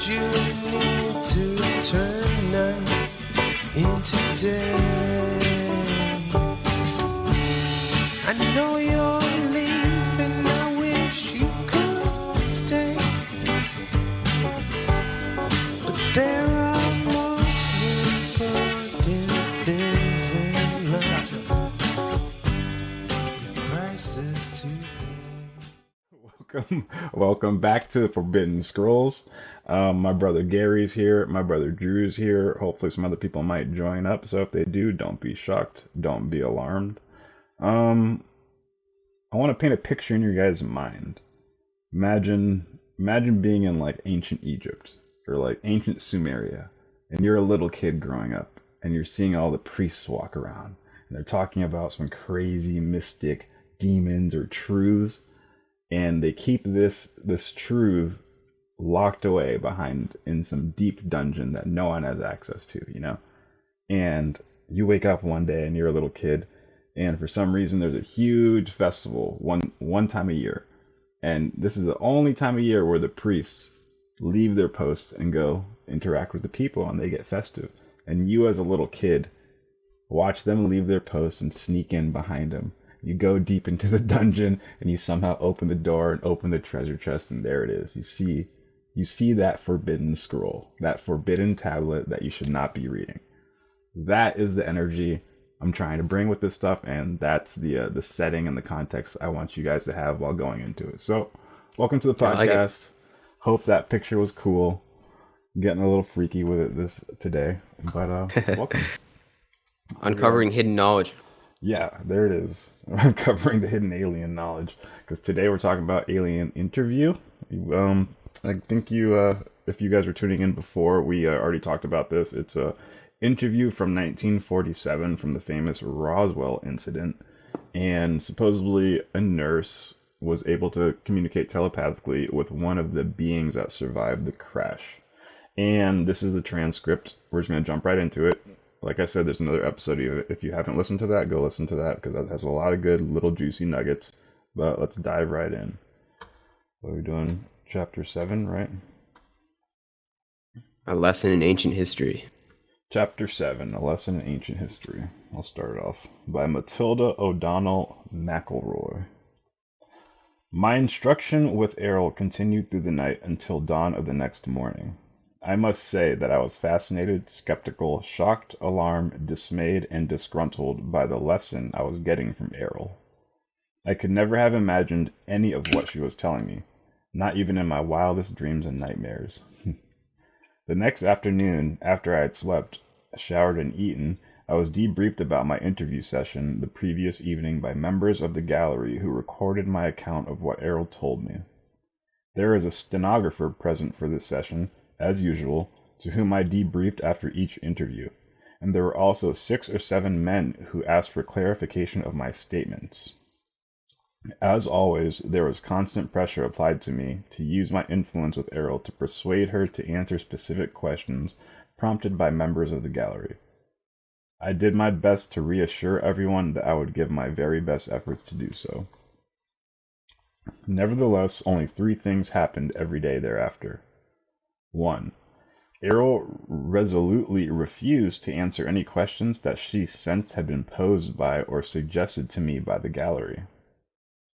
You need to turn night into day. I know you're leaving, I wish you could stay. But there are more important things in life. With prices to pay. Welcome back to Forbidden Scrolls. My brother Gary's here. My brother Drew's here. Hopefully some other people might join up. So if they do, don't be shocked. Don't be alarmed. I want to paint a picture in your guys' mind. Imagine being in like ancient Egypt or like ancient Sumeria, and you're a little kid growing up, and you're seeing all the priests walk around, and they're talking about some crazy mystic demons or truths, and they keep this truth locked away behind in some deep dungeon that no one has access to, you know? And you wake up one day and you're a little kid, and for some reason there's a huge festival one time a year. And this is the only time of year where the priests leave their posts and go interact with the people, and they get festive. And you as a little kid watch them leave their posts and sneak in behind them. You go deep into the dungeon and you somehow open the door and open the treasure chest, and there it is. You see that forbidden scroll, that forbidden tablet that you should not be reading. That is the energy I'm trying to bring with this stuff, and that's the setting and the context I want you guys to have while going into it. So, welcome to the podcast. Hope that picture was cool. Getting a little freaky with it today, but welcome. Uncovering hidden knowledge. Yeah, there it is. Uncovering the hidden alien knowledge. Because today we're talking about alien interview. I think if you guys were tuning in before, we already talked about this. It's a interview from 1947 from the famous Roswell incident. And supposedly a nurse was able to communicate telepathically with one of the beings that survived the crash. And this is the transcript. We're just going to jump right into it. Like I said, there's another episode of it. If you haven't listened to that, go listen to that, because that has a lot of good little juicy nuggets. But let's dive right in. What are we doing? Chapter 7, right? A lesson in ancient history. Chapter 7, A Lesson in Ancient History. I'll start it off by Matilda O'Donnell Macelroy. My instruction with Airl continued through the night until dawn of the next morning. I must say that I was fascinated, skeptical, shocked, alarmed, dismayed, and disgruntled by the lesson I was getting from Airl. I could never have imagined any of what she was telling me, not even in my wildest dreams and nightmares. The next afternoon, after I had slept, showered, and eaten, I was debriefed about my interview session the previous evening by members of the gallery who recorded my account of what Airl told me. There is a stenographer present for this session, as usual, to whom I debriefed after each interview, and there were also 6 or 7 men who asked for clarification of my statements. As always, there was constant pressure applied to me to use my influence with Airl to persuade her to answer specific questions prompted by members of the gallery. I did my best to reassure everyone that I would give my very best efforts to do so. Nevertheless, only 3 things happened every day thereafter. 1. Airl resolutely refused to answer any questions that she sensed had been posed by or suggested to me by the gallery.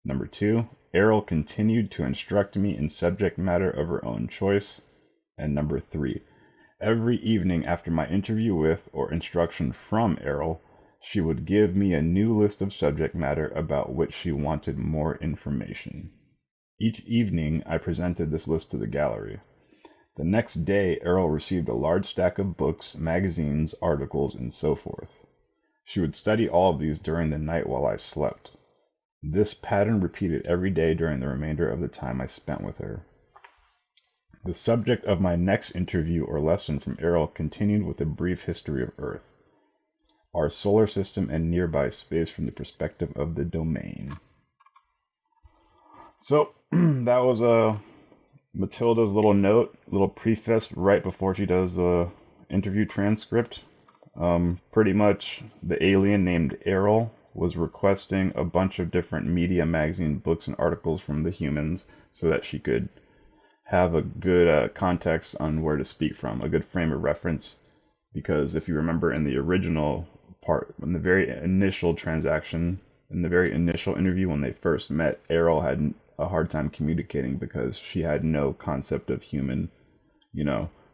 Number 2, Airl continued to instruct me in subject matter of her own choice. And number 3, every evening after my interview with or instruction from Airl, she would give me a new list of subject matter about which she wanted more information. Each evening I presented this list to the gallery. The next day, Airl received a large stack of books, magazines, articles, and so forth. She would study all of these during the night while I slept. This pattern repeated every day during the remainder of the time I spent with her. The subject of my next interview or lesson from Airl continued with a brief history of Earth, our solar system, and nearby space from the perspective of the domain. So, that was Matilda's little note, little preface right before she does the interview transcript. Pretty much the alien named Airl was requesting a bunch of different media, magazine, books, and articles from the humans so that she could have a good context on where to speak from, a good frame of reference. Because if you remember in the original part, in the very initial transaction, in the very initial interview when they first met, Airl had a hard time communicating because she had no concept of human,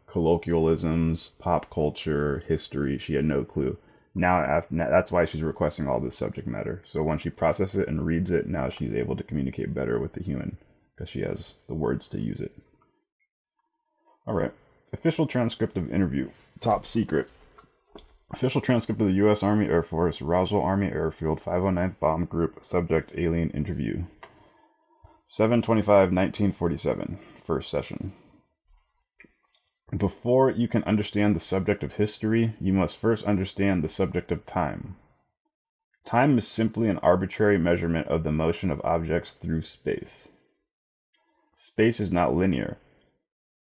colloquialisms, pop culture, history. She had no clue. Now, that's why she's requesting all this subject matter. So when she processes it and reads it, now she's able to communicate better with the human because she has the words to use it. All right. Official transcript of interview. Top secret. Official transcript of the U.S. Army Air Force, Roswell Army Airfield, 509th Bomb Group, subject alien interview. 7/25/1947, first session. Before you can understand the subject of history, you must first understand the subject of time. Time is simply an arbitrary measurement of the motion of objects through space. Space is not linear.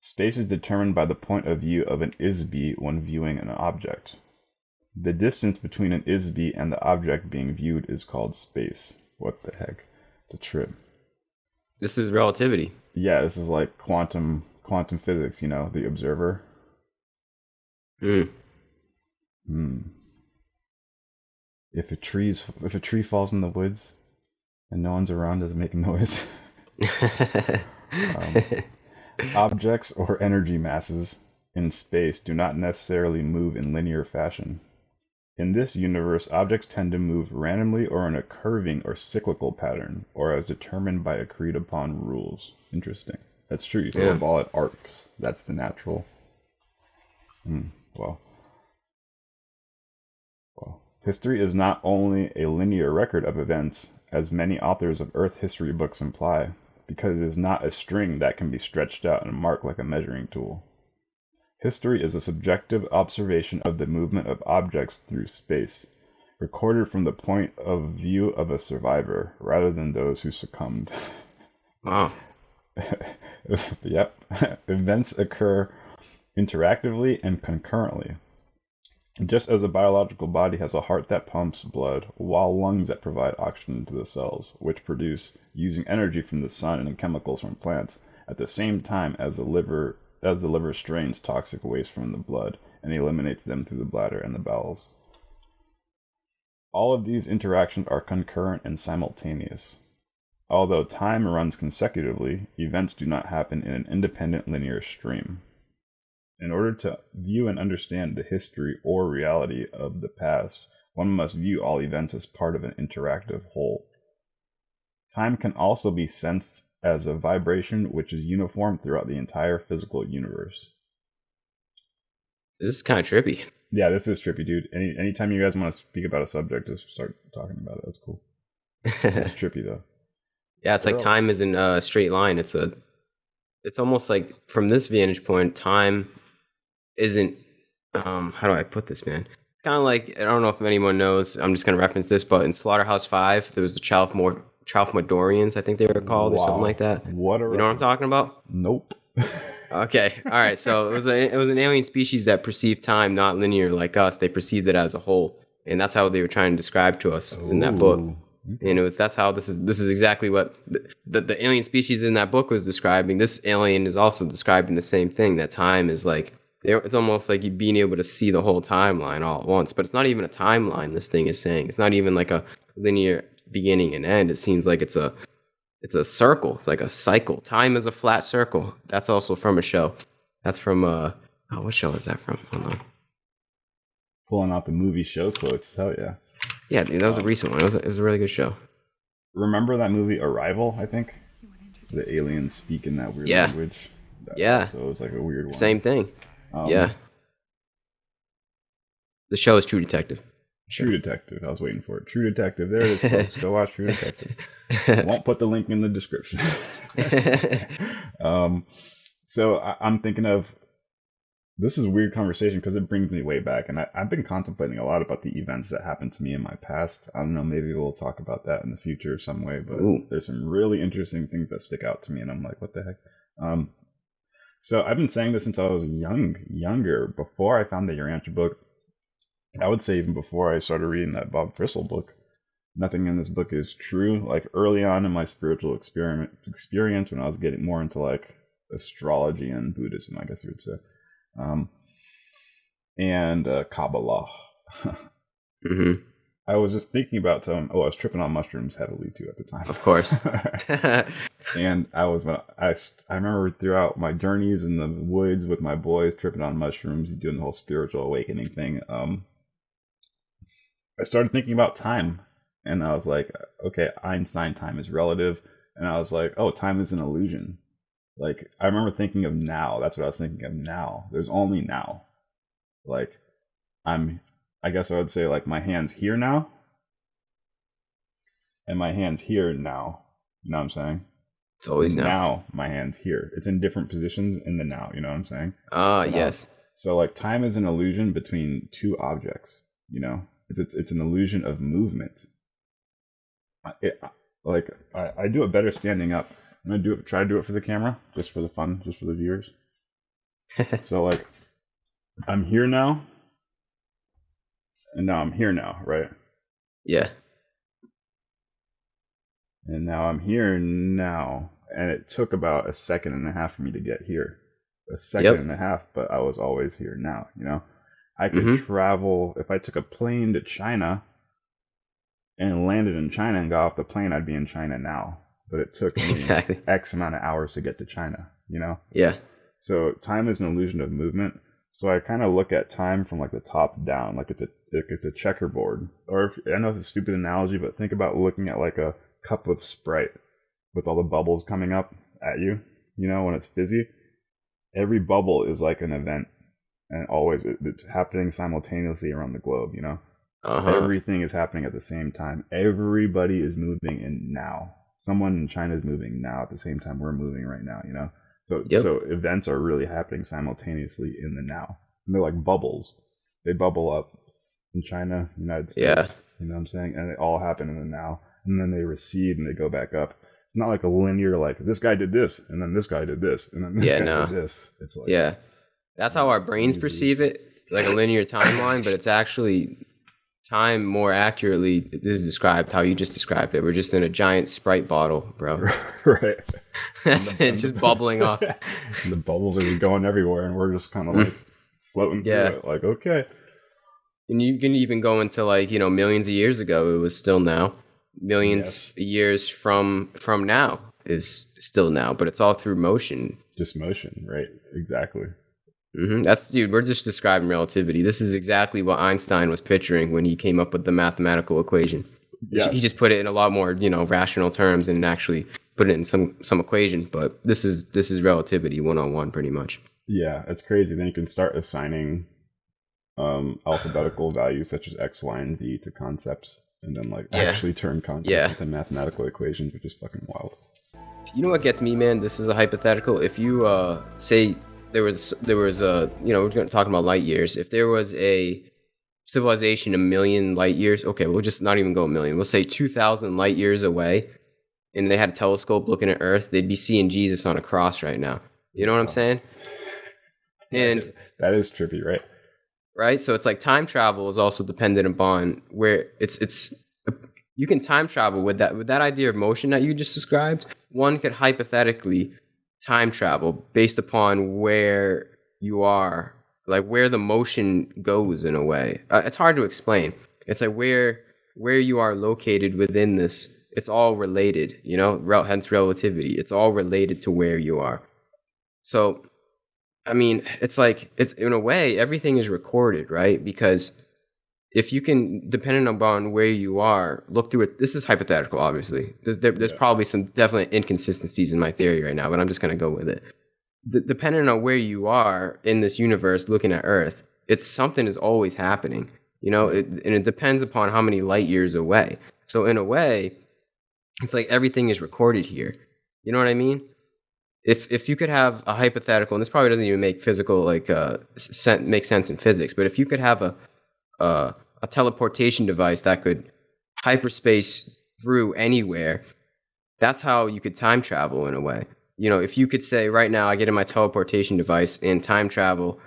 Space is determined by the point of view of an ISB when viewing an object. The distance between an ISB and the object being viewed is called space. What the heck? The trip. This is relativity. Yeah, this is like quantum physics, the observer. Hmm. If a tree falls in the woods and no one's around, does it make a noise? Objects or energy masses in space do not necessarily move in linear fashion. In this universe, objects tend to move randomly or in a curving or cyclical pattern, or as determined by agreed upon rules. Interesting. That's true. You throw a ball at arcs. That's the natural. Well. History is not only a linear record of events, as many authors of Earth history books imply, because it is not a string that can be stretched out and marked like a measuring tool. History is a subjective observation of the movement of objects through space, recorded from the point of view of a survivor, rather than those who succumbed. Wow. Yep. Events occur interactively and concurrently. Just as a biological body has a heart that pumps blood, while lungs that provide oxygen to the cells, which produce using energy from the sun and chemicals from plants, at the same time as the liver strains toxic waste from the blood and eliminates them through the bladder and the bowels. All of these interactions are concurrent and simultaneous. Although time runs consecutively, events do not happen in an independent linear stream. In order to view and understand the history or reality of the past, one must view all events as part of an interactive whole. Time can also be sensed as a vibration which is uniform throughout the entire physical universe. This is kind of trippy. Yeah, this is trippy, dude. Anytime you guys want to speak about a subject, just start talking about it. That's cool. This is trippy, though. Yeah, it's like time isn't a straight line. It's almost like from this vantage point, time isn't, how do I put this, man? It's kind of like, I don't know if anyone knows, I'm just going to reference this, but in Slaughterhouse 5, there was the Chalfmadorians, I think they were called, or something like that. You know what I'm talking about? Nope. Okay, all right. So it was an alien species that perceived time not linear like us. They perceived it as a whole, and that's how they were trying to describe to us in that book. And that's how this is exactly what the alien species in that book was describing. This alien is also describing the same thing. That time is like, it's almost like you being able to see the whole timeline all at once. But it's not even a timeline. This thing is saying it's not even like a linear beginning and end. It seems like it's a circle. It's like a cycle. Time is a flat circle. That's also from a show. That's from what show is that from? Hold on. Pulling out the movie show quotes. Hell yeah. Yeah, dude, that was a recent one. It was a really good show. Remember that movie Arrival, I think? The aliens speak in that weird language. So it was like a weird one. Same thing. Yeah. The show is True Detective. True Detective. I was waiting for it. True Detective. There it is, folks. Go watch True Detective. Won't put the link in the description. So I'm thinking of, this is a weird conversation because it brings me way back, and I've been contemplating a lot about the events that happened to me in my past. I don't know, maybe we'll talk about that in the future some way, but there's some really interesting things that stick out to me, and I'm like, what the heck? So I've been saying this since I was younger, before I found the Urantian book. I would say even before I started reading that Bob Frisell book. Nothing in this book is true. Like early on in my spiritual experience, when I was getting more into like astrology and Buddhism, I guess you would say, and Kabbalah. Mm-hmm. I was just thinking about I was tripping on mushrooms heavily too at the time. Of course. And I remember throughout my journeys in the woods with my boys, tripping on mushrooms, doing the whole spiritual awakening thing. I started thinking about time, and I was like, okay, Einstein, time is relative, and I was like, oh, time is an illusion. Like, I remember thinking of now. That's what I was thinking of now. There's only now. Like, I guess I would say, like, my hand's here now, and my hand's here now. You know what I'm saying? It's always now. Now my hand's here. It's in different positions in the now. You know what I'm saying? Yes. So, like, time is an illusion between two objects. You know, it's an illusion of movement. I do it better standing up. I'm gonna try to do it for the camera, just for the fun, just for the viewers. So, like, I'm here now, and now I'm here now, right? Yeah. And now I'm here now, and it took about a second and a half for me to get here. A second and a half, but I was always here now, you know? I could travel, if I took a plane to China and landed in China and got off the plane, I'd be in China now. But it took me X amount of hours to get to China, you know? Yeah. So time is an illusion of movement. So I kind of look at time from like the top down, like it's a checkerboard. Or I know it's a stupid analogy, but think about looking at like a cup of Sprite with all the bubbles coming up at you, you know, when it's fizzy. Every bubble is like an event, and always it's happening simultaneously around the globe, you know. Everything is happening at the same time. Everybody is moving in now. Someone in China is moving now at the same time we're moving right now, you know. So events are really happening simultaneously in the now. And they're like bubbles. They bubble up in China, United States. Yeah. You know what I'm saying? And they all happen in the now. And then they recede and they go back up. It's not like a linear, like, this guy did this, and then this guy did this, and then this guy did this. It's like, that's how our brains perceive it, like a linear timeline, but it's actually time more accurately. This is described how you just described it. We're just in a giant Sprite bottle, bro. Right. It's just bubbling off. And the bubbles are going everywhere, and we're just kind of like floating through it. Like, okay. And you can even go into, like, you know, millions of years ago, it was still now. Millions of years from now is still now, but it's all through motion. Just motion, right? Exactly. Dude, we're just describing relativity. This is exactly what Einstein was picturing when he came up with the mathematical equation. Yes. He just put it in a lot more, you know, rational terms and actually put it in some equation. But this is relativity 101 pretty much. Yeah, it's crazy. Then you can start assigning alphabetical values such as X, Y, and Z to concepts. And then, like, actually turn concepts into mathematical equations, which is fucking wild. You know what gets me, man? This is a hypothetical. If you say there was a, you know, we're talking about light years. If there was a civilization a million light years, okay, we'll just not even go a million. We'll say 2,000 light years away, and they had a telescope looking at Earth, they'd be seeing Jesus on a cross right now. You know what I'm saying? And that is trippy, right? Right, so it's like time travel is also dependent upon where it's you can time travel with that idea of motion that you just described. One could hypothetically time travel based upon where you are, like where the motion goes in a way. It's hard to explain. It's like where you are located within this. It's all related, you know. Hence relativity. It's all related to where you are. So. I mean, it's like, it's in a way, everything is recorded, right? Because if you can, depending upon where you are, look through it. This is hypothetical, obviously. There's probably some definite inconsistencies in my theory right now, but I'm just going to go with it. Depending on where you are in this universe looking at Earth, something is always happening, you know, and it depends upon how many light years away. So in a way, it's like everything is recorded here. You know what I mean? If you could have a hypothetical, and this probably doesn't even make physical make sense in physics, but if you could have a teleportation device that could hyperspace through anywhere, that's how you could time travel in a way. You know, if you could say right now, I get in my teleportation device and time travel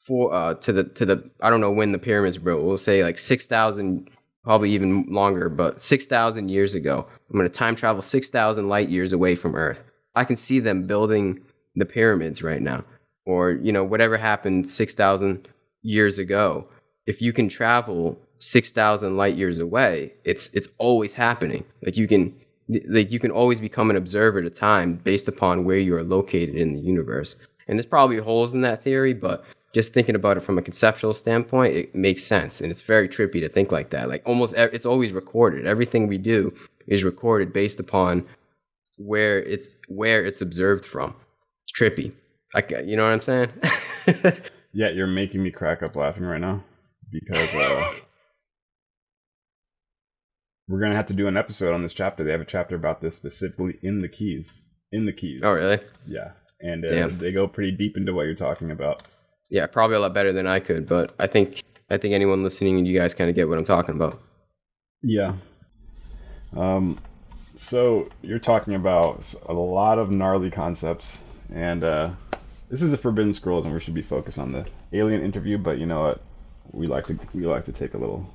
to the I don't know when the pyramids were built. We'll say like 6,000, probably even longer, but 6,000 years ago. I'm going to time travel 6,000 light years away from Earth. I can see them building the pyramids right now, or whatever happened 6,000 years ago. If you can travel 6,000 light years away, it's always happening. Like you can always become an observer to time based upon where you are located in the universe. And there's probably holes in that theory, but just thinking about it from a conceptual standpoint, it makes sense. And it's very trippy to think like that. Like it's always recorded. Everything we do is recorded based upon where it's observed from. It's trippy. You know what I'm saying? Yeah, you're making me crack up laughing right now because we're gonna have to do an episode on this chapter. They have a chapter about this specifically in the Keys. Oh, really? Yeah, and they go pretty deep into what you're talking about. Yeah, probably a lot better than I could, but I think anyone listening, you guys kind of get what I'm talking about. Yeah. So you're talking about a lot of gnarly concepts, and this is a Forbidden Scrolls, and we should be focused on the alien interview. But you know what? We like to take a little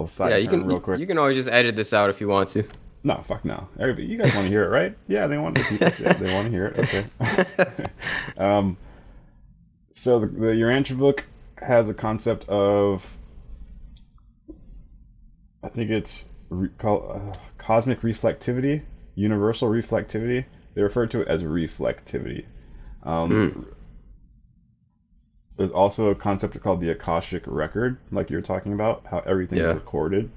side turn real quick. You can always just edit this out if you want to. No, fuck no. Everybody, you guys want to hear it, right? Yeah, they want they want to hear it. Okay. So the Urantian book has a concept of, I think it's called cosmic reflectivity, universal reflectivity. They refer to it as reflectivity. There's also a concept called the Akashic record, like you're talking about, how everything is recorded.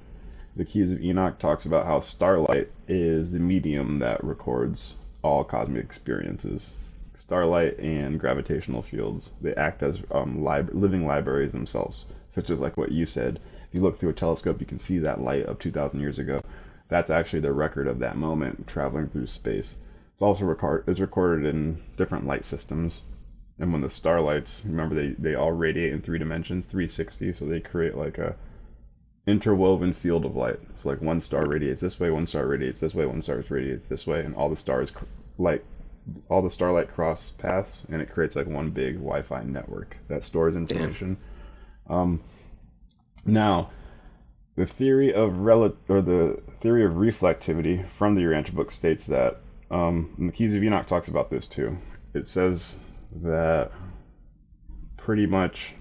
The Keys of Enoch talks about how starlight is the medium that records all cosmic experiences. Starlight and gravitational fields, they act as living libraries themselves, such as like what you said. If you look through a telescope, you can see that light of 2,000 years ago. That's actually the record of that moment traveling through space. It's also recorded in different light systems. And when the starlights, remember they all radiate in 3 dimensions, 360, so they create like a interwoven field of light. So like one star radiates this way, one star radiates this way, one star radiates this way, and all the starlight cross paths, and it creates like one big Wi-Fi network that stores information. Now, the theory of reflectivity from the Urantian book states that, and the Keys of Enoch talks about this too. It says that pretty much,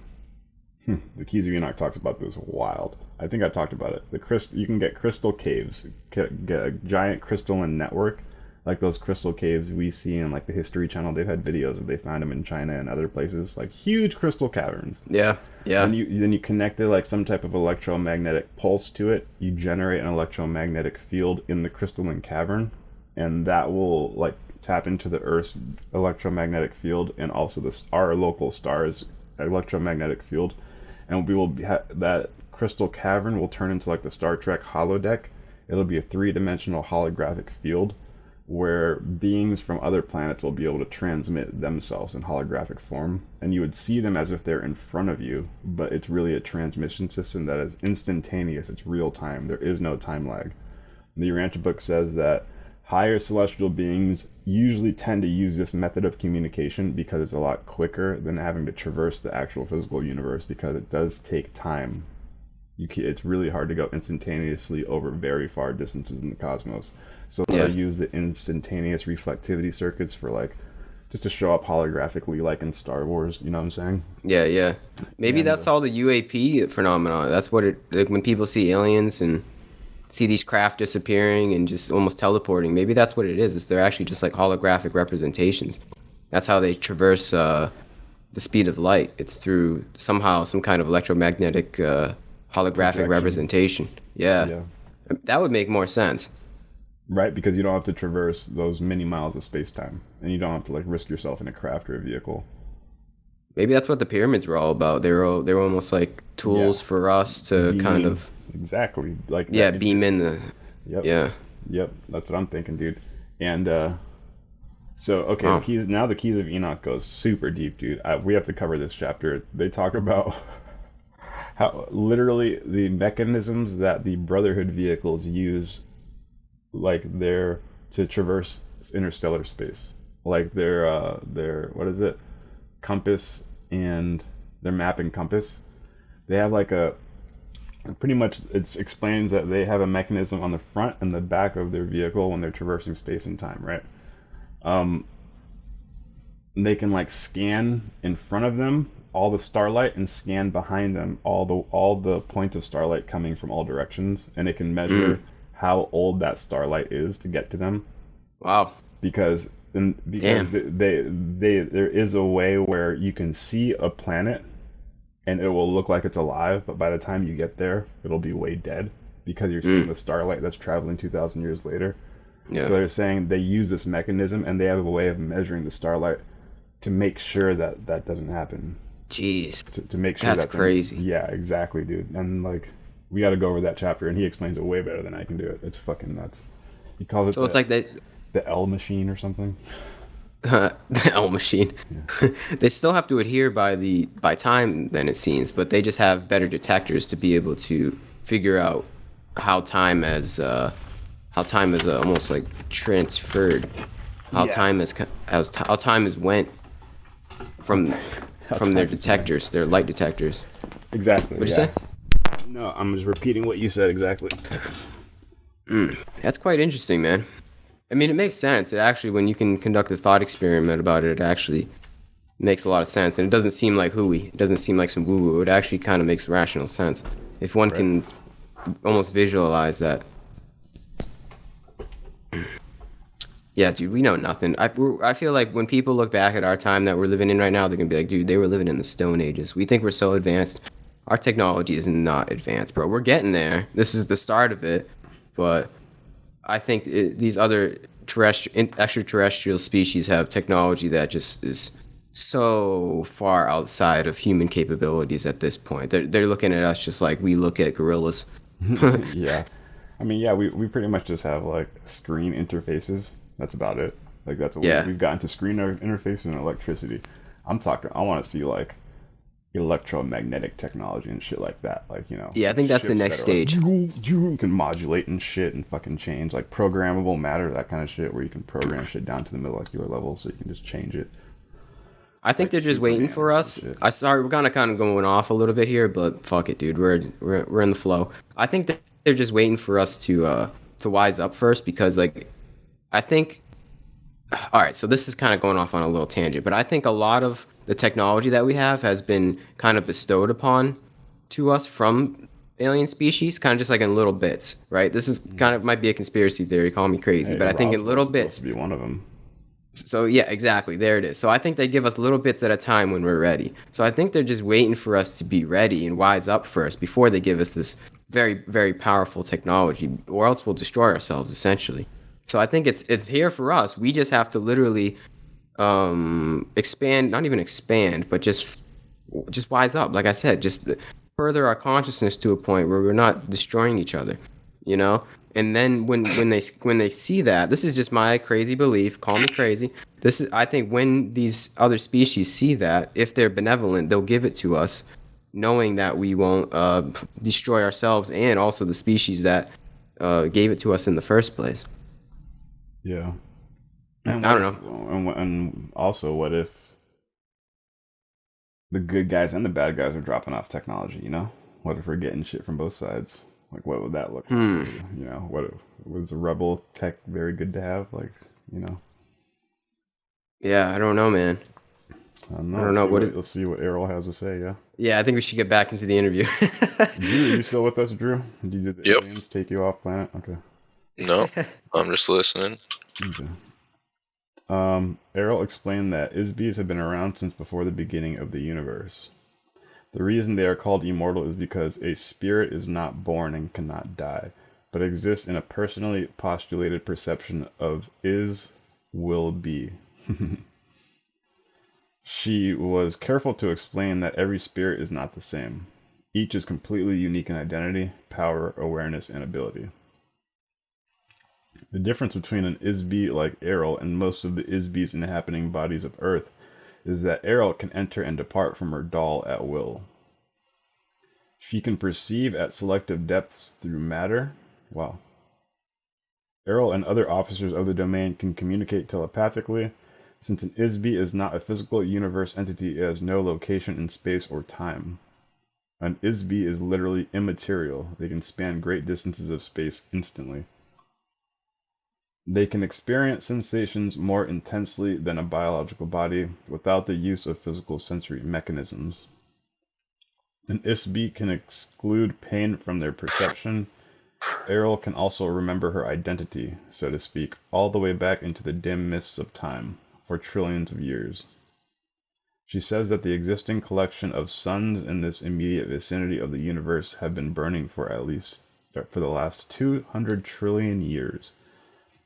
the Keys of Enoch talks about this wild. I think I talked about it. You can get crystal caves, get a giant crystalline network, like those crystal caves we see in like the History Channel. They've had videos of they found them in China and other places, like huge crystal caverns. Yeah. And then you connect like some type of electromagnetic pulse to it. You generate an electromagnetic field in the crystalline cavern, and that will like tap into the Earth's electromagnetic field and also our local star's electromagnetic field, and we will that crystal cavern will turn into like the Star Trek holodeck. It'll be a 3-dimensional holographic field where beings from other planets will be able to transmit themselves in holographic form, and you would see them as if they're in front of you, but it's really a transmission system that is instantaneous. It's real time. There is no time lag. The Urantian book says that higher celestial beings usually tend to use this method of communication because it's a lot quicker than having to traverse the actual physical universe, because it does take time. It's really hard to go instantaneously over very far distances in the cosmos. So they'll use the instantaneous reflectivity circuits for like just to show up holographically, like in Star Wars. You know what I'm saying? Yeah. Maybe that's all the UAP phenomenon. That's what like when people see aliens and see these craft disappearing and just almost teleporting. Maybe that's what it is. They're actually just like holographic representations. That's how they traverse the speed of light. It's through somehow some kind of electromagnetic holographic representation. Yeah. That would make more sense. Right, because you don't have to traverse those many miles of space-time, and you don't have to like risk yourself in a craft or a vehicle. Maybe that's what the pyramids were all about. They were almost like tools for us to kind of exactly like beam in the Yep, that's what I'm thinking, dude. And so okay, the Keys of Enoch goes super deep, dude. We have to cover this chapter. They talk about how literally the mechanisms that the Brotherhood vehicles use, like to traverse interstellar space, like their what is it, compass, and their map and compass. They have like pretty much it explains that they have a mechanism on the front and the back of their vehicle when they're traversing space and time, right? they can like scan in front of them all the starlight and scan behind them all the points of starlight coming from all directions, and it can Mm. measure how old that starlight is to get to them. Wow. Because Damn. there is a way where you can see a planet and it will look like it's alive, but by the time you get there, it'll be way dead because you're seeing Mm. the starlight that's traveling 2,000 years later. Yeah. So they're saying they use this mechanism and they have a way of measuring the starlight to make sure that that doesn't happen. Jeez. To make sure That's that thing, crazy. yeah, exactly, dude. And like, we got to go over that chapter, and he explains it way better than I can do it. It's fucking nuts. He calls it So it's like they the L machine or something. the L machine. Yeah. They still have to adhere by time then it seems, but they just have better detectors to be able to figure out how time has almost like transferred, how Yeah. time has how time has went How, from how their time is went. detectors, their light detectors. Exactly. What'd you Yeah. say? No, I'm just repeating what you said exactly. That's quite interesting, man. I mean, it makes sense. It actually, when you can conduct a thought experiment about it, it actually makes a lot of sense. And it doesn't seem like hooey. It doesn't seem like some woo-woo. It actually kind of makes rational sense. If one Right. can almost visualize that. Yeah, dude, we know nothing. I feel like when people look back at our time that we're living in right now, they're going to be like, dude, they were living in the Stone Ages. We think we're so advanced. Our technology is not advanced, bro. We're getting there. This is the start of it. But I think these other extraterrestrial species have technology that just is so far outside of human capabilities at this point. They're looking at us just like we look at gorillas. Yeah. I mean, yeah, we pretty much just have like screen interfaces. That's about it. Like that's what Yeah. we've gotten to screen interfaces and electricity. I'm talking. I want to see like electromagnetic technology and shit like that. Like Yeah, I like think that's the ships next that are like stage. you can modulate and shit and fucking change like programmable matter, that kind of shit, where you can program shit down to the molecular level, so you can just change it I think like they're just waiting Superman for or some us. shit. We're kind of going off a little bit here, but fuck it, dude. We're in the flow. I think that they're just waiting for us to wise up first because like I think all right, so this is kind of going off on a little tangent, but I think a lot of the technology that we have has been kind of bestowed upon to us from alien species, kind of just like in little bits, right? This is kind of might be a conspiracy theory, call me crazy, Hey, but I think in Roswell's little supposed to bits. be one of them. So yeah, exactly. There it is. So I think they give us little bits at a time when we're ready. So I think they're just waiting for us to be ready and wise up first before they give us this very, very powerful technology, or else we'll destroy ourselves essentially. So I think it's here for us. We just have to literally expand, not even expand, but just wise up. Like I said, just further our consciousness to a point where we're not destroying each other, you know. And then when they see that, this is just my crazy belief. Call me crazy. This is I think when these other species see that, if they're benevolent, they'll give it to us, knowing that we won't destroy ourselves and also the species that gave it to us in the first place. Yeah. And I what don't if know. and also what if the good guys and the bad guys are dropping off technology, you know? What if we're getting shit from both sides? Like, what would that look like? Hmm. What if, was the rebel tech very good to have? Like, you know, Yeah, I don't know, man. I don't know. I don't know what is. Let's see what Errol has to say. Yeah, Yeah, I think we should get back into the interview. Drew, are you still with us, Drew? Did the Yep. aliens take you off planet? Okay. No, I'm just listening. Okay. Errol explained that Isbis have been around since before the beginning of the universe. The reason they are called immortal is because a spirit is not born and cannot die, but exists in a personally postulated perception of is, will be. She was careful to explain that every spirit is not the same. Each is completely unique in identity, power, awareness, and ability. The difference between an Isbi like Airl and most of the Isbis inhabiting bodies of Earth is that Airl can enter and depart from her doll at will. She can perceive at selective depths through matter. Wow. Airl and other officers of the domain can communicate telepathically. Since an Isbi is not a physical universe entity, it has no location in space or time. An Isbi is literally immaterial. They can span great distances of space instantly. They can experience sensations more intensely than a biological body without the use of physical sensory mechanisms. An ISB can exclude pain from their perception. Airl can also remember her identity, so to speak, all the way back into the dim mists of time, for trillions of years. She says that the existing collection of suns in this immediate vicinity of the universe have been burning for the last 200 trillion years.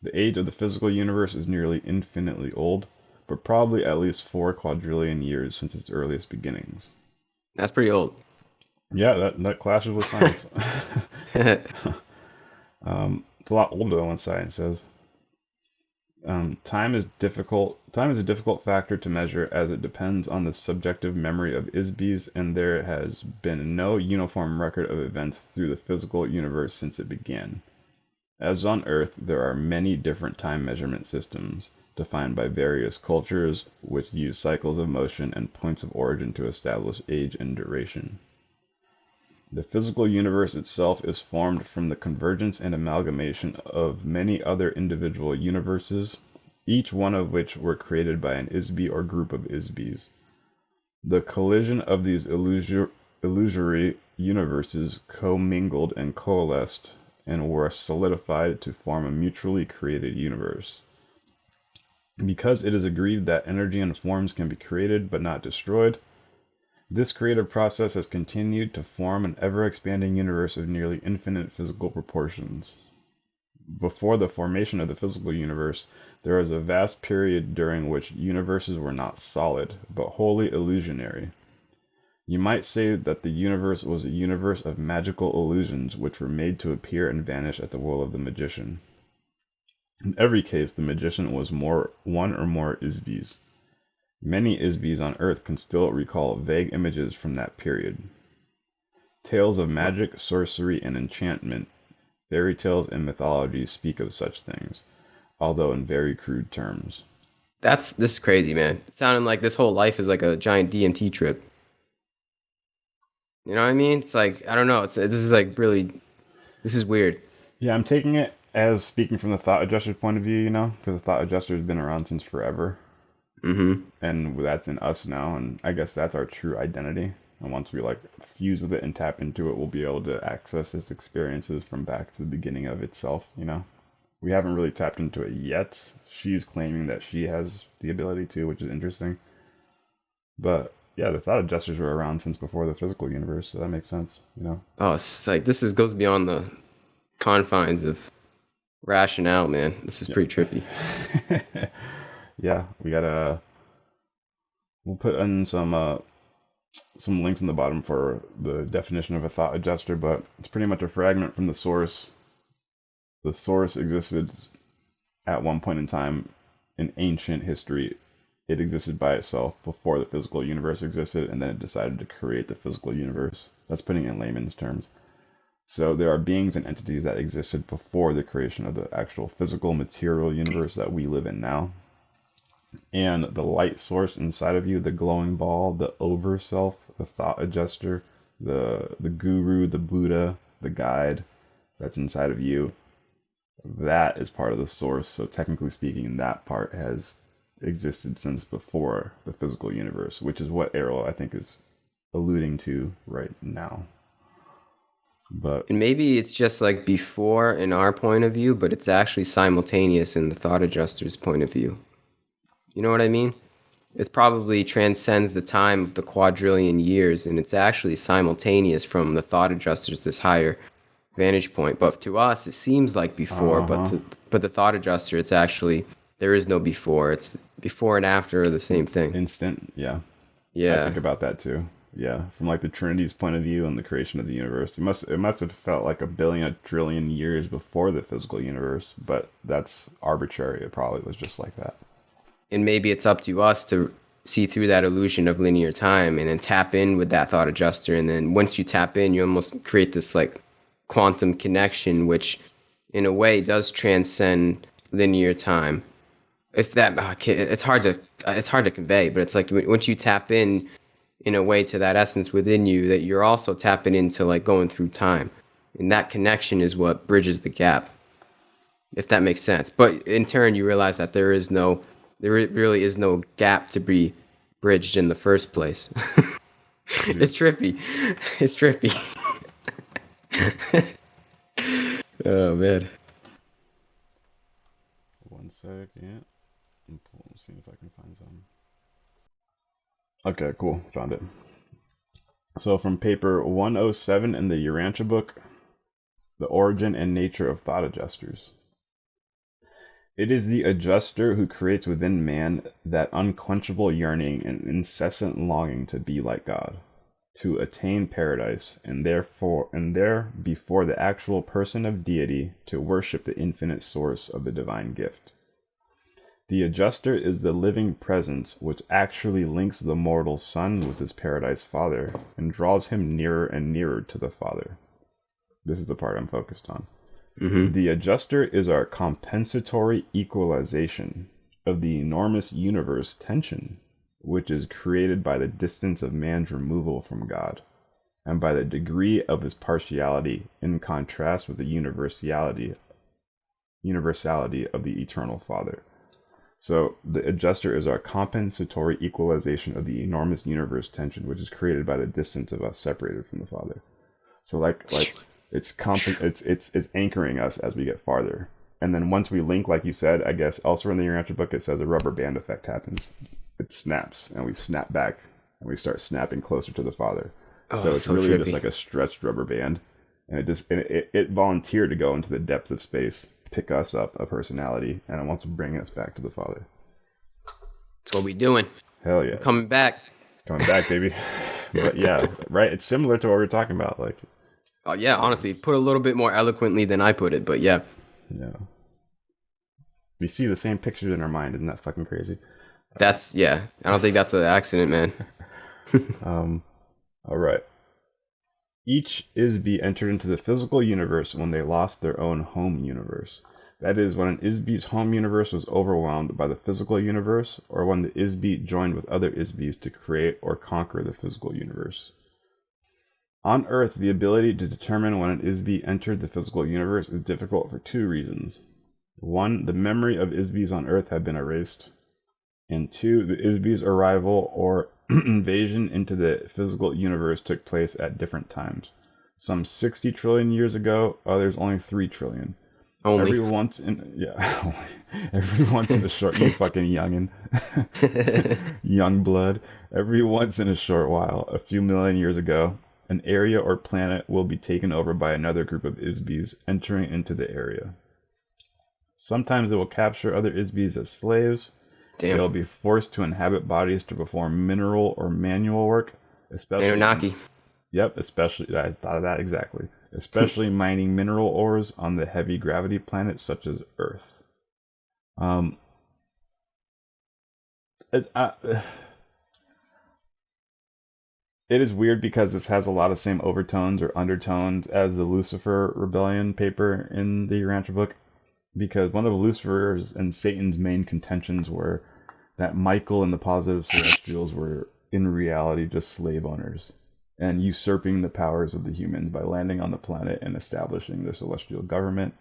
The age of the physical universe is nearly infinitely old, but probably at least 4 quadrillion years since its earliest beginnings. That's pretty old. Yeah, that clashes with science. It's a lot older than what science says. Time is difficult. Time is a difficult factor to measure as it depends on the subjective memory of ISBs, and there has been no uniform record of events through the physical universe since it began. As on Earth, there are many different time measurement systems, defined by various cultures, which use cycles of motion and points of origin to establish age and duration. The physical universe itself is formed from the convergence and amalgamation of many other individual universes, each one of which were created by an ISB or group of ISBs. The collision of these illusory universes commingled and coalesced and were solidified to form a mutually created universe. Because it is agreed that energy and forms can be created but not destroyed, this creative process has continued to form an ever-expanding universe of nearly infinite physical proportions. Before the formation of the physical universe, there was a vast period during which universes were not solid, but wholly illusionary. You might say that the universe was a universe of magical illusions which were made to appear and vanish at the will of the magician. In every case, the magician was one or more ISBs. Many ISBs on Earth can still recall vague images from that period. Tales of magic, sorcery, and enchantment, fairy tales and mythology speak of such things, although in very crude terms. This is crazy, man. It sounded like this whole life is like a giant DMT trip. You know what I mean? It's like, I don't know. This is like really, this is weird. Yeah, I'm taking it as speaking from the thought adjuster's point of view, because the thought adjuster has been around since forever. Mm-hmm. And that's in us now, and I guess that's our true identity. And once we fuse with it and tap into it, we'll be able to access its experiences from back to the beginning of itself. We haven't really tapped into it yet. She's claiming that she has the ability to, which is interesting. But yeah, the thought adjusters were around since before the physical universe, so that makes sense. Oh, it's like goes beyond the confines of rationale, man. This is pretty trippy. Yeah, we'll put in some links in the bottom for the definition of a thought adjuster, but it's pretty much a fragment from the source. The source existed at one point in time in ancient history. It existed by itself before the physical universe existed, and then it decided to create the physical universe. That's putting it in layman's terms. So there are beings and entities that existed before the creation of the actual physical material universe that we live in now. And the light source inside of you, the glowing ball, the overself, the thought adjuster, the guru, the Buddha, the guide that's inside of you, that is part of the source. So technically speaking, that part has existed since before the physical universe, which is what Airl, I think, is alluding to right now. And maybe it's just like before in our point of view, but it's actually simultaneous in the thought adjuster's point of view. You know what I mean? It probably transcends the time of the quadrillion years, and it's actually simultaneous from the thought adjuster's this higher vantage point. But to us, it seems like before, but the thought adjuster, it's actually, there is no before. It's before and after are the same thing. Instant, yeah. Yeah. I think about that too. Yeah, from the Trinity's point of view and the creation of the universe, it must have felt like a trillion years before the physical universe, but that's arbitrary. It probably was just like that. And maybe it's up to us to see through that illusion of linear time and then tap in with that thought adjuster. And then once you tap in, you almost create this quantum connection, which in a way does transcend linear time. If that, it's hard to convey, but it's like once you tap in a way to that essence within you, that you're also tapping into going through time, and that connection is what bridges the gap. if that makes sense. But in turn, you realize that there really is no gap to be bridged in the first place. It's trippy. It's trippy. Oh man. One second. See if I can find some. Okay, cool. Found it. So from paper 107 in the Urantia book, The Origin and Nature of Thought Adjusters. It is the adjuster who creates within man that unquenchable yearning and incessant longing to be like God, to attain paradise, and there before the actual person of deity to worship the infinite source of the divine gift. The adjuster is the living presence which actually links the mortal son with his paradise father and draws him nearer and nearer to the Father. This is the part I'm focused on. Mm-hmm. The adjuster is our compensatory equalization of the enormous universe tension, which is created by the distance of man's removal from God, and by the degree of his partiality in contrast with the universality of the eternal Father. So the adjuster is our compensatory equalization of the enormous universe tension, which is created by the distance of us separated from the Father. So like it's anchoring us as we get farther. And then once we link, like you said, I guess elsewhere in the Urantia book, it says a rubber band effect happens. It snaps, and we snap back, and we start snapping closer to the Father. So it's really trippy. Just like a stretched rubber band, and it volunteered to go into the depths of space, pick us up a personality, and it wants to bring us back to the Father. That's what we doing. Hell yeah. We're coming back, baby. But yeah, right. It's similar to what we were talking about, like. Oh yeah, honestly, put a little bit more eloquently than I put it, but yeah. Yeah. We see the same pictures in our mind. Isn't that fucking crazy? That's I don't think that's an accident, man. All right. Each Isby entered into the physical universe when they lost their own home universe. That is, when an Isby's home universe was overwhelmed by the physical universe, or when the Isby joined with other Isbys to create or conquer the physical universe. On Earth, the ability to determine when an Isby entered the physical universe is difficult for two reasons. One, the memory of Isbys on Earth have been erased. And two, the Isby's arrival or invasion into the physical universe took place at different times. Some 60 trillion years ago, others only 3 trillion. Only. Every once in a short, you fucking youngin, young blood. Every once in a short while, a few million years ago, an area or planet will be taken over by another group of Isbys entering into the area. Sometimes they will capture other Isbys as slaves. Damn. They'll be forced to inhabit bodies to perform mineral or manual work, especially. Anunnaki. Yep, especially. I thought of that exactly. Especially mining mineral ores on the heavy gravity planets such as Earth. It is weird because this has a lot of same overtones or undertones as the Lucifer Rebellion paper in the Urantia book. Because one of Lucifer's and Satan's main contentions were that Michael and the positive celestials were in reality just slave owners and usurping the powers of the humans by landing on the planet and establishing their celestial government.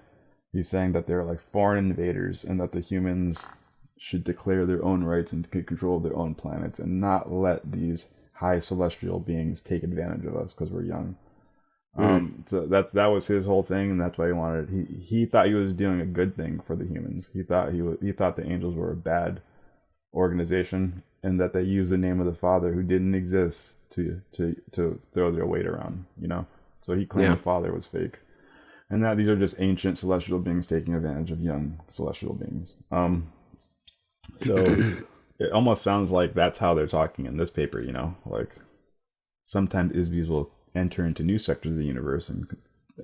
He's saying that they're like foreign invaders and that the humans should declare their own rights and take control of their own planets and not let these high celestial beings take advantage of us because we're young. So that was his whole thing, and that's why he wanted. He thought he was doing a good thing for the humans. He thought the angels were a bad organization, and that they used the name of the Father who didn't exist to throw their weight around. So he claimed the Father was fake, and that these are just ancient celestial beings taking advantage of young celestial beings. So it almost sounds like that's how they're talking in this paper. Like sometimes Isbys will enter into new sectors of the universe and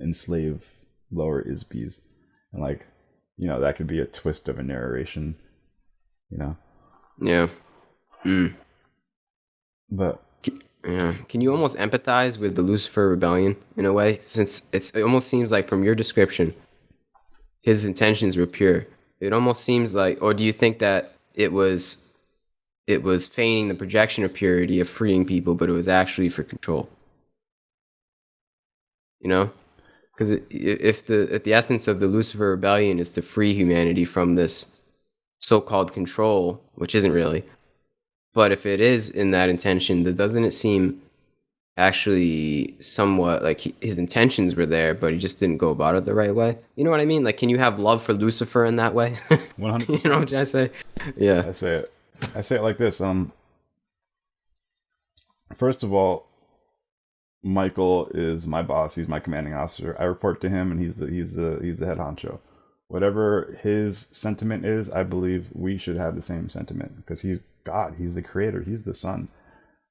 enslave lower Isbys, and that could be a twist of a narration, Yeah. But yeah, can you almost empathize with the Lucifer Rebellion in a way, since it almost seems like from your description, his intentions were pure. It almost seems like, or do you think that it was feigning the projection of purity of freeing people, but it was actually for control? Because if the essence of the Lucifer rebellion is to free humanity from this so-called control, which isn't really, but if it is in that intention, then doesn't it seem actually somewhat like his intentions were there, but he just didn't go about it the right way? You know what I mean? Like, can you have love for Lucifer in that way? 100%. You know what I say? Yeah. I say it like this. First of all, Michael is my boss. He's my commanding officer. I report to him, and he's the head honcho. Whatever his sentiment is, I believe we should have the same sentiment because he's God. He's the creator. He's the son.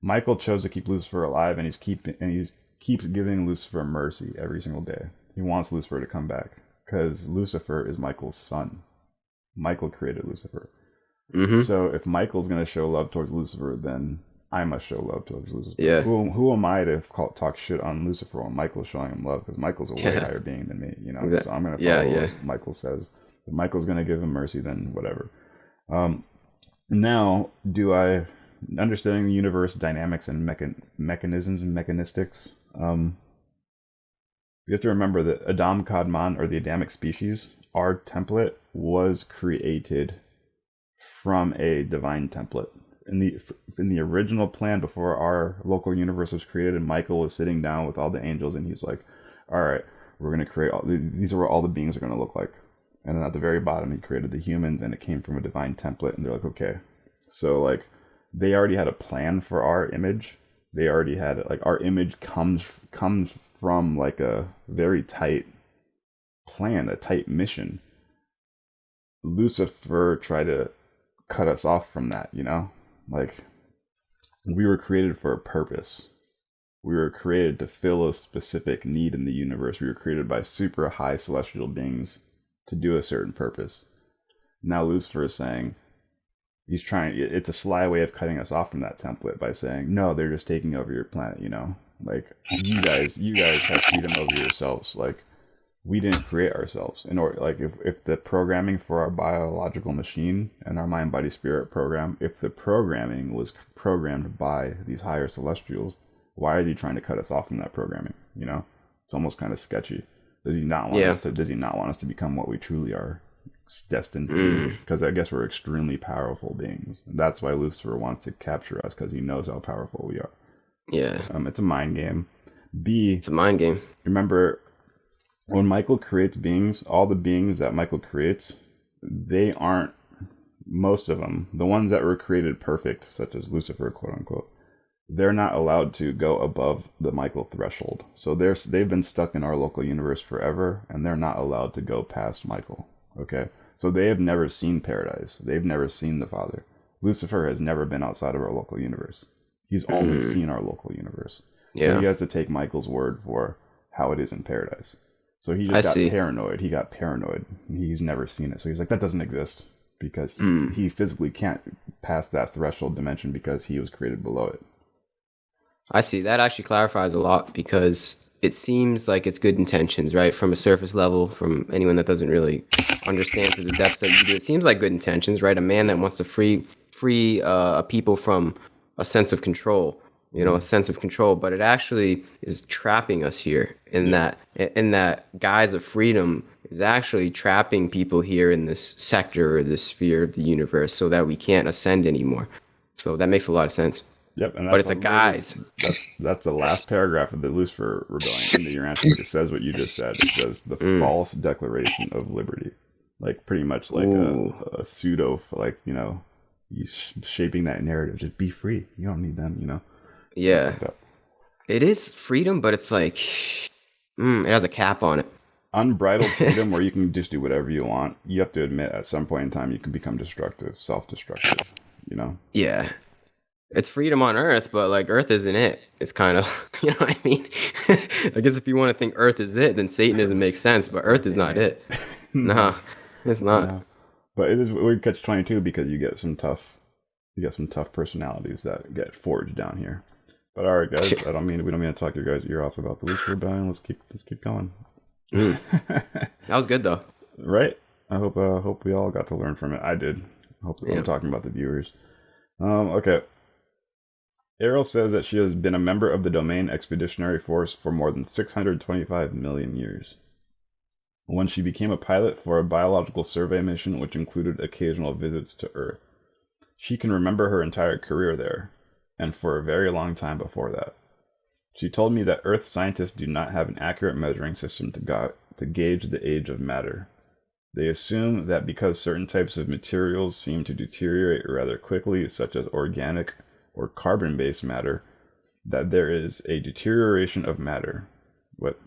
Michael chose to keep Lucifer alive, and he keeps giving Lucifer mercy every single day. He wants Lucifer to come back because Lucifer is Michael's son. Michael created Lucifer. Mm-hmm. So if Michael's going to show love towards Lucifer, then I must show love towards Lucifer. Yeah. Who am I to talk shit on Lucifer when Michael's showing him love? Because Michael's a way higher being than me, you know. Exactly. So I'm going to follow what Michael says. If Michael's going to give him mercy, then whatever. Now, understanding the universe dynamics and mechanisms and mechanistics, you have to remember that Adam Kadmon, or the Adamic species, our template was created from a divine template. In the original plan before our local universe was created, Michael was sitting down with all the angels, and he's like, all right, we're going to create these are what all the beings are going to look like. And then at the very bottom, he created the humans, and it came from a divine template. And they're like, okay. So, like, they already had a plan for our image. They already had, like, our image comes from, like, a very tight plan, a tight mission. Lucifer tried to cut us off from that, you know? Like, we were created for a purpose. We were created to fill a specific need in the universe. We were created by super high celestial beings to do a certain purpose. Now Lucifer is saying, it's a sly way of cutting us off from that template by saying, no, they're just taking over your planet, you know? Like, you guys have freedom over yourselves. Like, we didn't create ourselves. In order, like, if the programming for our biological machine and our mind, body, spirit program, if the programming was programmed by these higher celestials, why are they trying to cut us off from that programming? You know, it's almost kind of sketchy. Does he not want us to become what we truly are destined to be? Because I guess we're extremely powerful beings. And that's why Lucifer wants to capture us, because he knows how powerful we are. Yeah. It's a mind game. It's a mind game. Remember, when Michael creates beings, all the beings that Michael creates, they aren't, most of them, the ones that were created perfect, such as Lucifer, quote unquote, they're not allowed to go above the Michael threshold. So they've been stuck in our local universe forever, and they're not allowed to go past Michael. Okay? So they have never seen paradise. They've never seen the Father. Lucifer has never been outside of our local universe. He's only seen our local universe. Yeah. So he has to take Michael's word for how it is in paradise. So he just got paranoid. He got paranoid. He's never seen it. So he's like, that doesn't exist, because he physically can't pass that threshold dimension because he was created below it. I see. That actually clarifies a lot, because it seems like it's good intentions, right? From a surface level, from anyone that doesn't really understand to the depths that you do, it seems like good intentions, right? A man that wants to free people from a sense of control, but it actually is trapping us here in that guise of freedom is actually trapping people here in this sector or this sphere of the universe so that we can't ascend anymore. So that makes a lot of sense. Yep, and that's but it's a guise. That's the last paragraph of the Lucifer Rebellion in the Urantian. It says what you just said. It says the false declaration of liberty, like pretty much like a pseudo, like, you know, he's shaping that narrative. Just be free. You don't need them, you know. Yeah, like it is freedom, but it's like it has a cap on it. Unbridled freedom, where you can just do whatever you want. You have to admit, at some point in time, you can become destructive, self-destructive. You know. Yeah. It's freedom on Earth, but like Earth isn't it. It's kind of, you know what I mean? I guess if you want to think Earth is it, then Satanism makes sense, but Earth is not it. Nah, it's not. No. But it is weird catch-22, because you get some tough personalities that get forged down here. But all right, guys, we don't mean to talk your guys' ear off about the Lucifer Rebellion. Let's keep going. That was good though. Right? I hope we all got to learn from it. I did. Hopefully, I'm talking about the viewers. Okay. Airl says that she has been a member of the Domain Expeditionary Force for more than 625 million years. When she became a pilot for a biological survey mission which included occasional visits to Earth. She can remember her entire career there, and for a very long time before that. She told me that Earth scientists do not have an accurate measuring system to gauge the age of matter. They assume that because certain types of materials seem to deteriorate rather quickly, such as organic or carbon-based matter, that there is a deterioration of matter. What?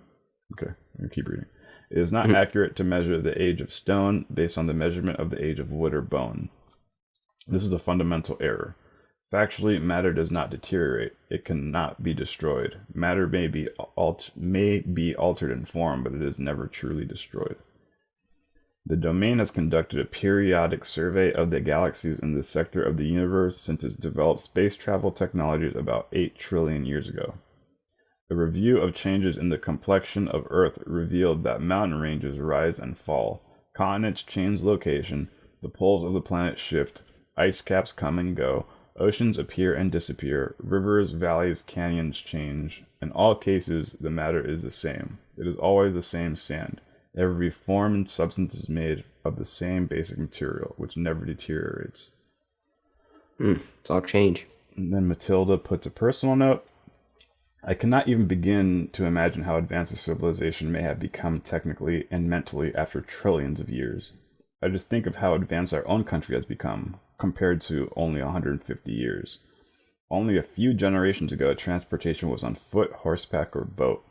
Okay, I'm going to keep reading. It is not accurate to measure the age of stone based on the measurement of the age of wood or bone. This is a fundamental error. Factually, matter does not deteriorate. It cannot be destroyed. Matter may be altered in form, but it is never truly destroyed. The Domain has conducted a periodic survey of the galaxies in this sector of the universe since it developed space travel technologies about 8 trillion years ago. A review of changes in the complexion of Earth revealed that mountain ranges rise and fall, continents change location, the poles of the planet shift, ice caps come and go, oceans appear and disappear, rivers, valleys, canyons change. In all cases, the matter is the same. It is always the same sand. Every form and substance is made of the same basic material, which never deteriorates. It's all change. And then Matilda puts a personal note. I cannot even begin to imagine how advanced a civilization may have become technically and mentally after trillions of years. I just think of how advanced our own country has become, compared to only 150 years. Only a few generations ago, transportation was on foot, horseback, or boat.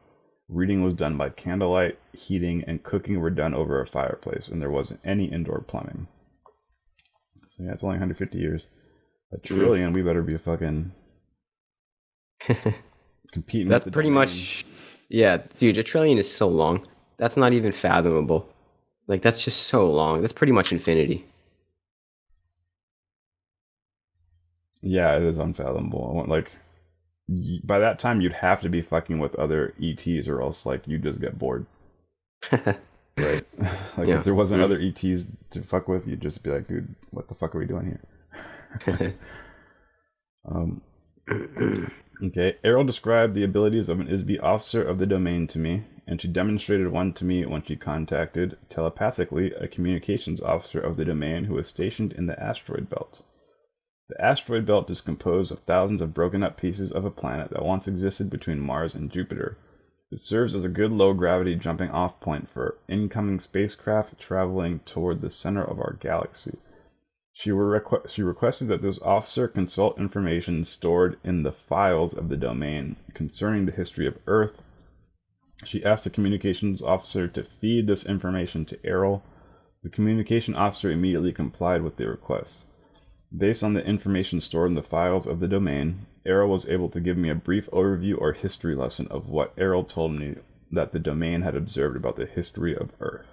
Reading was done by candlelight, heating and cooking were done over a fireplace, and there wasn't any indoor plumbing. So yeah, it's only 150 years. A trillion, we better be fucking competing That's with the pretty Domain. much, yeah, dude, a trillion is so long. That's not even fathomable. Like, that's just so long. That's pretty much infinity. Yeah, it is unfathomable. Like, by that time, you'd have to be fucking with other ETs, or else, like, you just get bored. Right? Like, Yeah. if there wasn't other ETs to fuck with, you'd just be like, dude, what the fuck are we doing here? Okay, Airl described the abilities of an ISB officer of the Domain to me, and she demonstrated one to me when she contacted, telepathically, a communications officer of the Domain who was stationed in the asteroid belt. The asteroid belt is composed of thousands of broken up pieces of a planet that once existed between Mars and Jupiter. It serves as a good low-gravity jumping-off point for incoming spacecraft traveling toward the center of our galaxy. She requested that this officer consult information stored in the files of the Domain concerning the history of Earth. She asked the communications officer to feed this information to Airl. The communication officer immediately complied with the request. Based on the information stored in the files of the Domain, Airl was able to give me a brief overview or history lesson of what Airl told me that the Domain had observed about the history of Earth.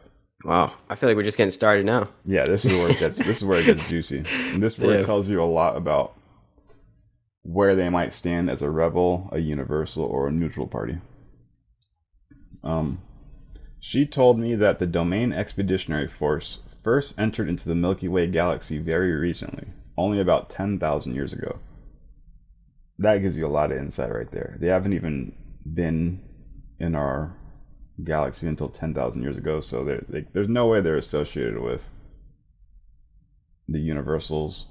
Wow, I feel like we're just getting started now. Yeah, this is where it gets juicy. And this is where it tells you a lot about where they might stand as a rebel, a universal, or a neutral party. She told me that the Domain Expeditionary Force first entered into the Milky Way galaxy very recently, only about 10,000 years ago. That gives you a lot of insight right there. They haven't even been in our galaxy until 10,000 years ago, so there's no way they're associated with the Universals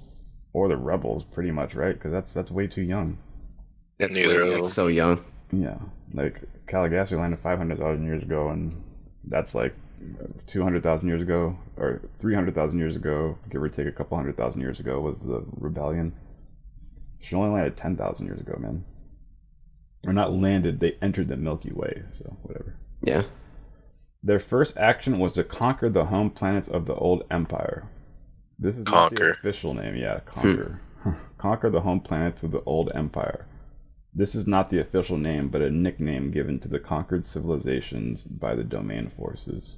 or the Rebels, pretty much, right? Because that's way too young. Neither of them. That's so young. Yeah, like Calligassi landed 500,000 years ago, and that's like 200,000 years ago, or 300,000 years ago, give or take a couple 100,000 years ago, was the rebellion. She only landed 10,000 years ago, man. Or not landed, they entered the Milky Way, so whatever. Yeah. Their first action was to conquer the home planets of the old empire. This is not the official name. Yeah, conquer. Conquer the home planets of the old empire. This is not the official name, but a nickname given to the conquered civilizations by the Domain forces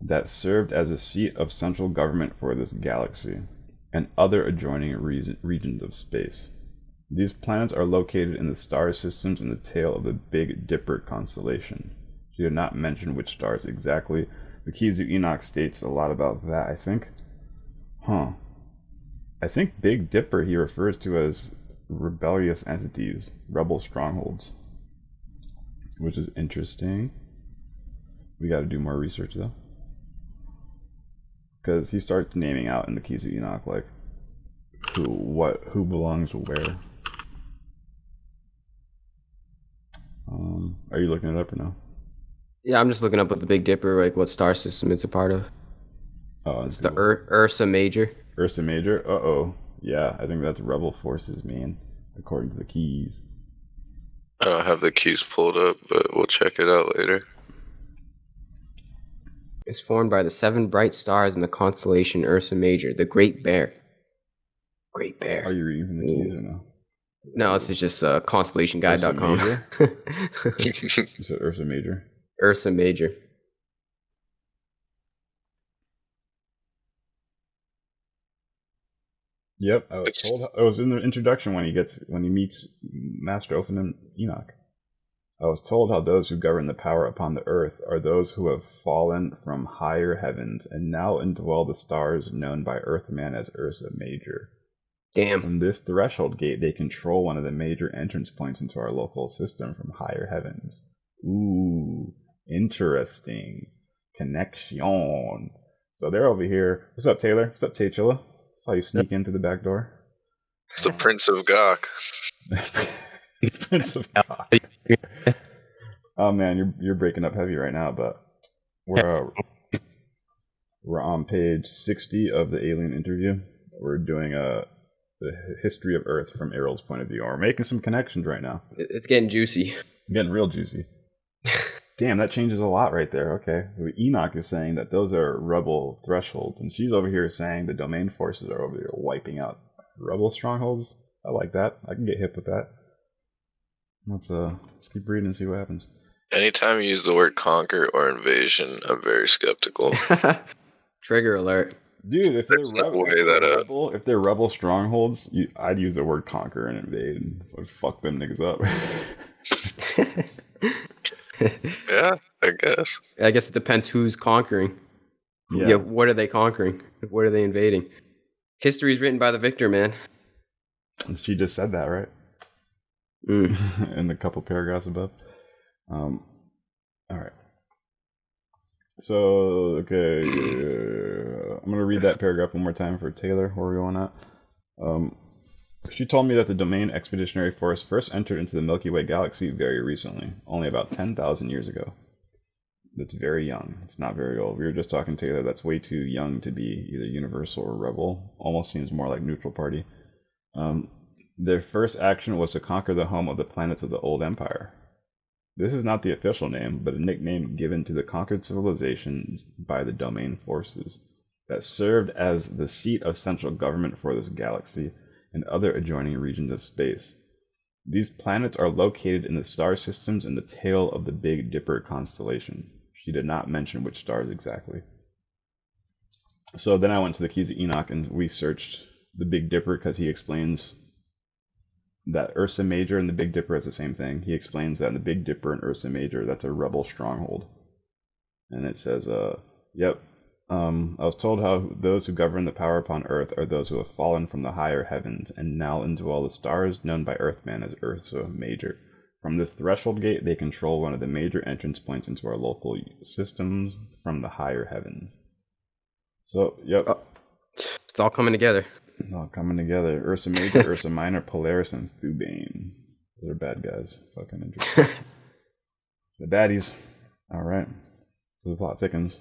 that served as a seat of central government for this galaxy and other adjoining regions of space. These planets are located in the star systems in the tail of the Big Dipper constellation. She did not mention which stars exactly. The Keys of Enoch states a lot about that, I think. I think Big Dipper he refers to as rebellious entities, rebel strongholds, which is interesting. We got to do more research though, because he starts naming out in the Keys of Enoch like who belongs where. Are you looking it up or no? Yeah, I'm just looking up what the Big Dipper, like what star system it's a part of. Oh, It's the Ursa Major. Ursa Major? Uh-oh. Yeah, I think that's Rebel Forces, man, according to the keys. I don't have the keys pulled up, but we'll check it out later. It's formed by the 7 bright stars in the constellation Ursa Major, the Great Bear. Great Bear. Are you reading from the keys or no? No, this is just constellationguide.com. Ursa You said Ursa Major? Ursa Major. Yep, I was told. It was in the introduction when he meets Master Ophin and Enoch. I was told how those who govern the power upon the earth are those who have fallen from higher heavens and now indwell the stars known by Earthman as Ursa Major. Damn. From this threshold gate, they control one of the major entrance points into our local system from higher heavens. Ooh, interesting connection. So they're over here. What's up, Taylor? What's up, Taychilla? Saw you sneak in through the back door. It's the Prince of Gok. Prince of God. Oh man, you're breaking up heavy right now, but we're on page 60 of the alien interview. We're doing the history of Earth from Airl's point of view. We're making some connections right now. It's getting juicy. Getting real juicy. Damn, that changes a lot right there. Okay. Enoch is saying that those are rebel thresholds, and she's over here saying the domain forces are over there wiping out rebel strongholds. I like that. I can get hip with that. Let's keep reading and see what happens. Anytime you use the word conquer or invasion, I'm very skeptical. Trigger alert. Dude, if they're rebel strongholds, I'd use the word conquer and invade. I'd fuck them niggas up. Yeah, I guess. I guess it depends who's conquering. Yeah, what are they conquering? What are they invading? History is written by the victor, man. She just said that, right? In the couple paragraphs above. All right. So, okay, I'm going to read that paragraph one more time for Taylor. Where are we going at? She told me that the Domain Expeditionary Force first entered into the Milky Way galaxy very recently, only about 10,000 years ago. That's very young. It's not very old. We were just talking, Taylor, that's way too young to be either Universal or Rebel. Almost seems more like Neutral Party. Their first action was to conquer the home of the planets of the Old Empire. This is not the official name, but a nickname given to the conquered civilizations by the Domain forces that served as the seat of central government for this galaxy and other adjoining regions of space. These planets are located in the star systems in the tail of the Big Dipper constellation. She did not mention which stars exactly. So then I went to the Keys of Enoch and we searched the Big Dipper because he explains that Ursa Major and the Big Dipper is the same thing. He explains that in the Big Dipper and Ursa Major, that's a rebel stronghold. And it says, yep, I was told how those who govern the power upon Earth are those who have fallen from the higher heavens and now indwell the stars known by Earthman as Ursa Major. From this threshold gate, they control one of the major entrance points into our local systems from the higher heavens. So, yep. It's all coming together. It's all coming together. Ursa Major, Ursa Minor, Polaris, and Thubane. Those are bad guys. Fucking interesting. The baddies. Alright. So the plot thickens.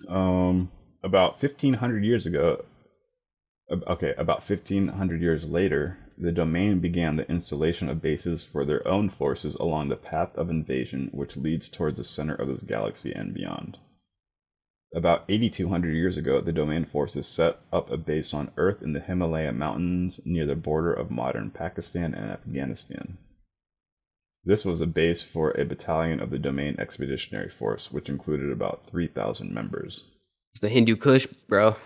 About 1,500 years ago, about 1,500 years later, the Domain began the installation of bases for their own forces along the path of invasion which leads towards the center of this galaxy and beyond. About 8,200 years ago, the Domain forces set up a base on Earth in the Himalaya mountains near the border of modern Pakistan and Afghanistan. This was a base for a battalion of the Domain Expeditionary Force, which included about 3,000 members. It's the Hindu Kush, bro.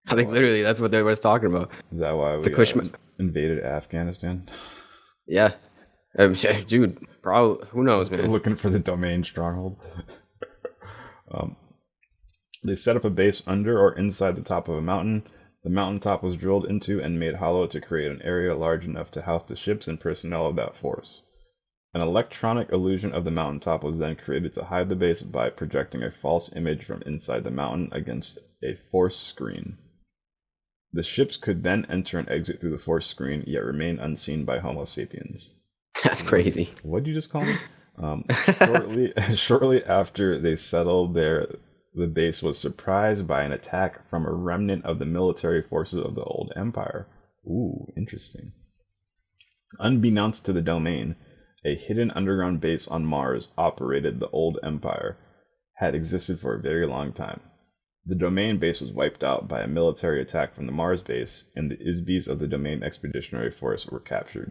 I think literally that's what they were talking about. Is that why we invaded Afghanistan? Yeah. Dude, probably. Who knows, man? Looking for the Domain stronghold. They set up a base under or inside the top of a mountain The mountaintop was drilled into and made hollow to create an area large enough to house the ships and personnel of that force. An electronic illusion of the mountaintop was then created to hide the base by projecting a false image from inside the mountain against a force screen. The ships could then enter and exit through the force screen, yet remain unseen by Homo sapiens. That's crazy. What did you just call me? Shortly after they settled there, the base was surprised by an attack from a remnant of the military forces of the old empire. Ooh, interesting. Unbeknownst to the domain, a hidden underground base on Mars operated the old empire, had existed for a very long time. The domain base was wiped out by a military attack from the Mars base, and the ISBs of the domain expeditionary force were captured.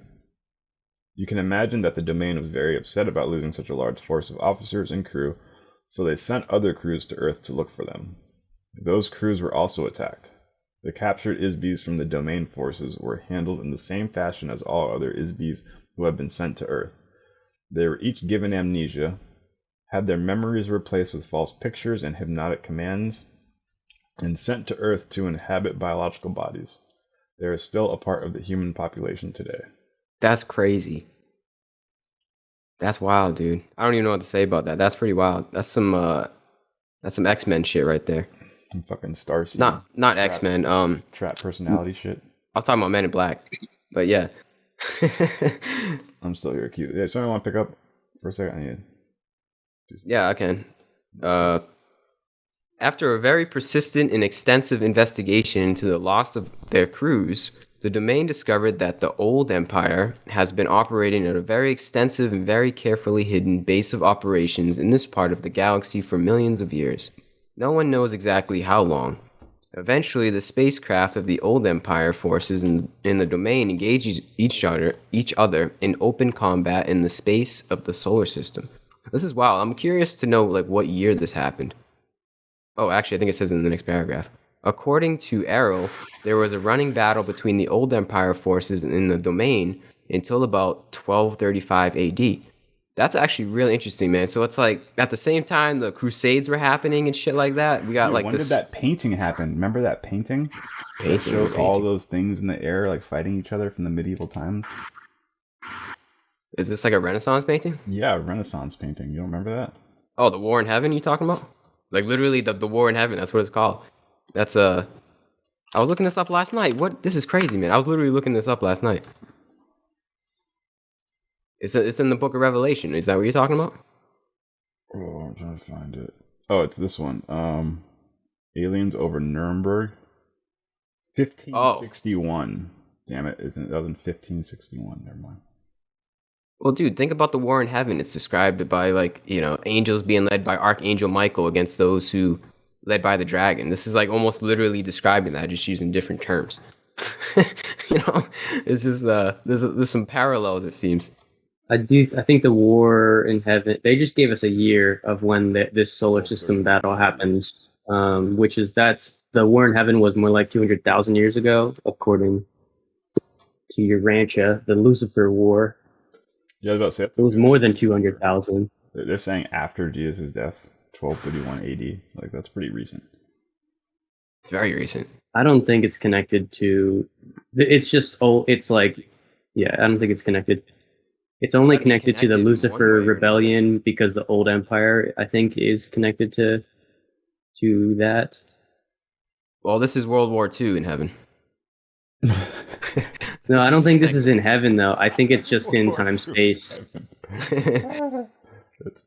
You can imagine that the domain was very upset about losing such a large force of officers and crew, so they sent other crews to Earth to look for them. Those crews were also attacked. The captured ISBs from the domain forces were handled in the same fashion as all other ISBs who had been sent to Earth. They were each given amnesia, had their memories replaced with false pictures and hypnotic commands, and sent to Earth to inhabit biological bodies. They are still a part of the human population today. That's crazy. That's wild, dude. I don't even know what to say about that. That's pretty wild. That's some X-Men shit right there. Some fucking Starseed. Not X-Men. Trap personality shit. I was talking about Men in Black, but yeah. I'm still here, cute. Yeah, somebody want to pick up for a second? Yeah, I can. After a very persistent and extensive investigation into the loss of their crews, the domain discovered that the old empire has been operating at a very extensive and very carefully hidden base of operations in this part of the galaxy for millions of years. No one knows exactly how long. Eventually, the spacecraft of the old empire forces in the domain engage each other in open combat in the space of the solar system. This is wild. I'm curious to know what year this happened. Oh, actually, I think it says in the next paragraph. According to Airl, there was a running battle between the old empire forces in the domain until about 1235 AD. That's actually really interesting, man. So it's at the same time the Crusades were happening and shit like that. We got when this. Did that painting happen? Remember that painting? That shows all those things in the air fighting each other from the medieval times. Is this like a Renaissance painting? Yeah, a Renaissance painting. You don't remember that? Oh, the War in Heaven you talking about? Literally the War in Heaven. That's what it's called. That's I was looking this up last night. What? This is crazy, man. I was literally looking this up last night. It's in the Book of Revelation. Is that what you're talking about? Oh, I'm trying to find it. Oh, it's this one. Aliens over Nuremberg. 1561. Oh. Damn it! That was in 1561. Never mind. Well, dude, think about the War in Heaven. It's described by angels being led by Archangel Michael against those who led by the dragon. This is almost literally describing that, just using different terms. It's just there's some parallels, it seems. I think the War in Heaven, they just gave us a year of when this solar system battle happens, that's the War in Heaven was more like 200,000 years ago, according to Urantia, the Lucifer War. Yeah, I was about to say it was more than 200,000. They're saying after Jesus' death, 1231 AD. That's pretty recent. It's very recent. I don't think it's connected to. It's just I don't think it's connected. It's only connected to the Lucifer rebellion because the old empire, I think, is connected to that. Well, this is World War II in heaven. No, I don't think this is in heaven, though. I think it's just in time-space.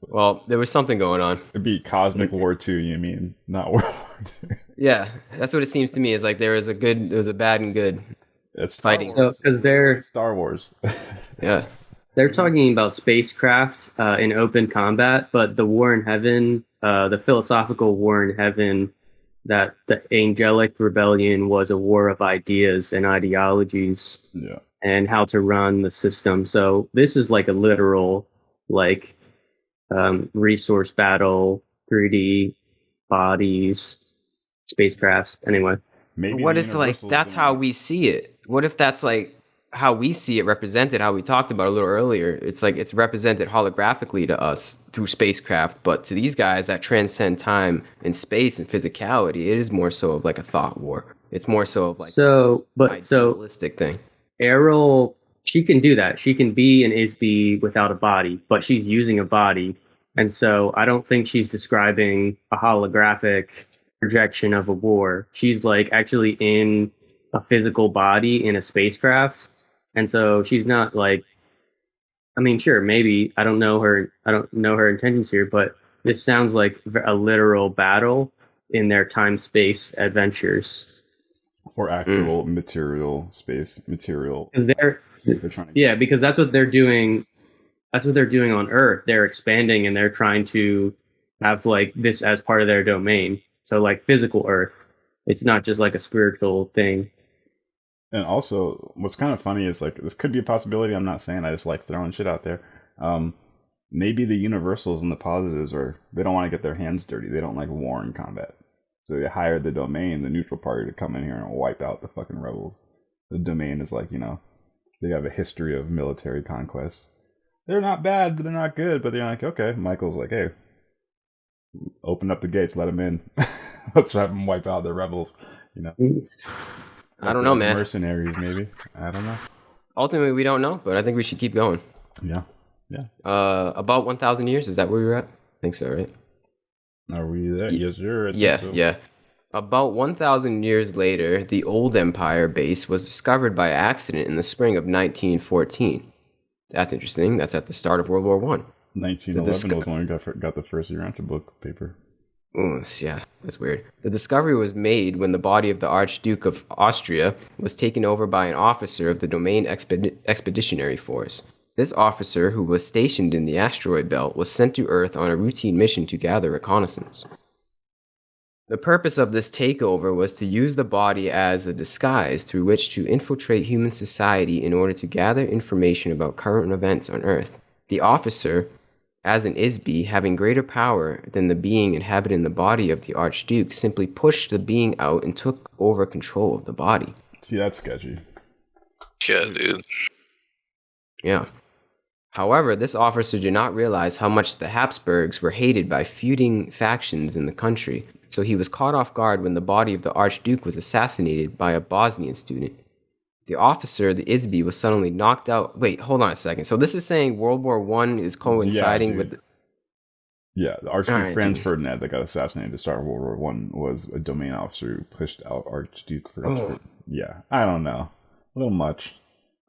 Well, there was something going on. It'd be Cosmic War II, you mean, not World War II. Yeah, that's what it seems to me. Is there was a bad and good. It's fighting. So, because they're Star Wars. Yeah. They're talking about spacecraft in open combat, but the War in Heaven, the philosophical War in Heaven, that the angelic rebellion was a war of ideas and ideologies, and how to run the system. So this is like a literal, resource battle, 3D bodies, spacecrafts. Anyway, maybe what if that's how we see it? What if that's how we see it represented, how we talked about a little earlier? It's it's represented holographically to us through spacecraft, but to these guys that transcend time and space and physicality, it is more so of a thought war. It's more so of like So idealistic thing. Airl, she can do that. She can be an ISB without a body, but she's using a body. And so I don't think she's describing a holographic projection of a war. She's like actually in a physical body in a spacecraft. And so she's not like, I mean, sure, maybe I don't know her intentions here, but this sounds like a literal battle in their time-space adventures. For actual material, space material. Because they're trying to yeah, because that's what they're doing. That's what they're doing on Earth. They're expanding and they're trying to have like this as part of their domain. So like physical Earth. It's not just like a spiritual thing. And also, what's kind of funny is like this could be a possibility. I'm not saying, I just like throwing shit out there. Maybe the universals and the positives they don't want to get their hands dirty. They don't like war and combat. So they hired the domain, the neutral party, to come in here and wipe out the fucking rebels. The domain is like, they have a history of military conquest. They're not bad, but they're not good. But they're like, okay. Michael's like, hey, open up the gates, let them in. Let's have them wipe out the rebels. I don't know, man. Mercenaries, maybe. I don't know. Ultimately, we don't know, but I think we should keep going. Yeah. About 1,000 years, is that where we were at? I think so, right? Are we there? Yes, sir. Yeah. About 1,000 years later, the old Empire base was discovered by accident in the spring of 1914. That's interesting. That's at the start of World War I. 1911 was when we got the first Urantian book paper. Ooh, yeah, that's weird. The discovery was made when the body of the Archduke of Austria was taken over by an officer of the Domain Expeditionary Force. This officer, who was stationed in the asteroid belt, was sent to Earth on a routine mission to gather reconnaissance. The purpose of this takeover was to use the body as a disguise through which to infiltrate human society in order to gather information about current events on Earth. The officer, as an ISB, having greater power than the being inhabiting the body of the Archduke, simply pushed the being out and took over control of the body. See, that's sketchy. Yeah, dude. Yeah. However, this officer did not realize how much the Habsburgs were hated by feuding factions in the country, so he was caught off guard when the body of the Archduke was assassinated by a Bosnian student. The officer, the ISB, was suddenly knocked out. Wait, hold on a second. So this is saying World War I is coinciding with... Yeah, the Archduke Right, Franz dude. Ferdinand that got assassinated to start World War I was a domain officer who pushed out Archduke Franz. Yeah, I don't know. A little much.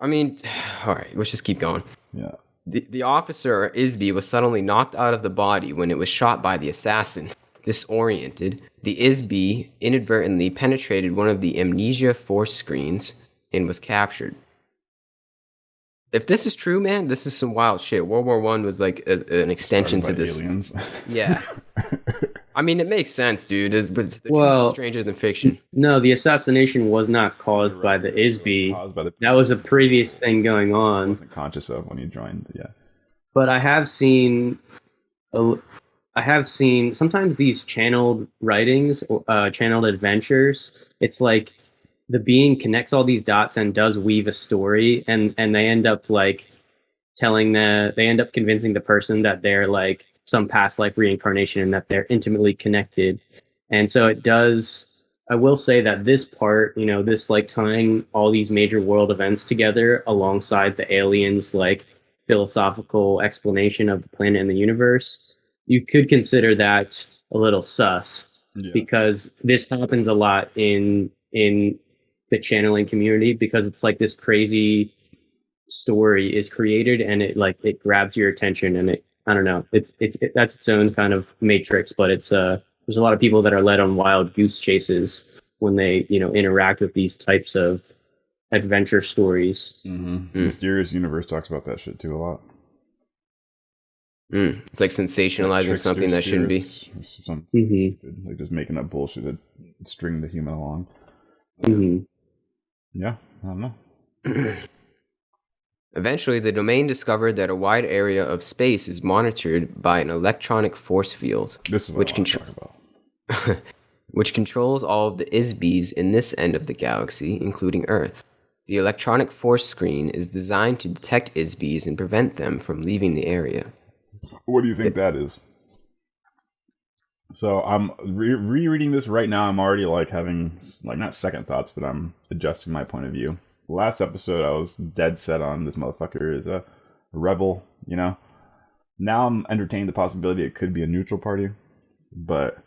I mean, all right, let's just keep going. Yeah. The officer, or ISB, was suddenly knocked out of the body when it was shot by the assassin. Disoriented, the ISB inadvertently penetrated one of the amnesia force screens and was captured. If this is true, man, this is some wild shit. World War I was like an extension to this. Aliens. Yeah. I mean, it makes sense, dude. But the truth Well, is stranger than fiction. No, the assassination was not caused by the ISB. Caused by the That was a previous thing going I on. wasn't conscious of when he joined. Yeah. But I have seen sometimes these channeled writings, channeled adventures. It's like the being connects all these dots and does weave a story, and they end up like they end up convincing the person that they're like some past life reincarnation and that they're intimately connected. And so it does. I will say that this part, this like tying all these major world events together alongside the aliens, like philosophical explanation of the planet and the universe, you could consider that a little sus, because this happens a lot in the channeling community, because it's like this crazy story is created and it grabs your attention, and I don't know, that's its own kind of matrix, but it's there's a lot of people that are led on wild goose chases when they interact with these types of adventure stories. Mysterious Universe talks about that shit too a lot. It's like sensationalizing something that shouldn't be. Like just making up bullshit to string the human along. Yeah, I don't know. Eventually, the domain discovered that a wide area of space is monitored by an electronic force field, This is what I want to talk about. which controls all of the ISBs in this end of the galaxy, including Earth. The electronic force screen is designed to detect ISBs and prevent them from leaving the area. What do you think that is? So I'm rereading this right now. I'm already like having like not second thoughts, but I'm adjusting my point of view. Last episode, I was dead set on this motherfucker is a rebel. You know. Now I'm entertaining the possibility it could be a neutral party, but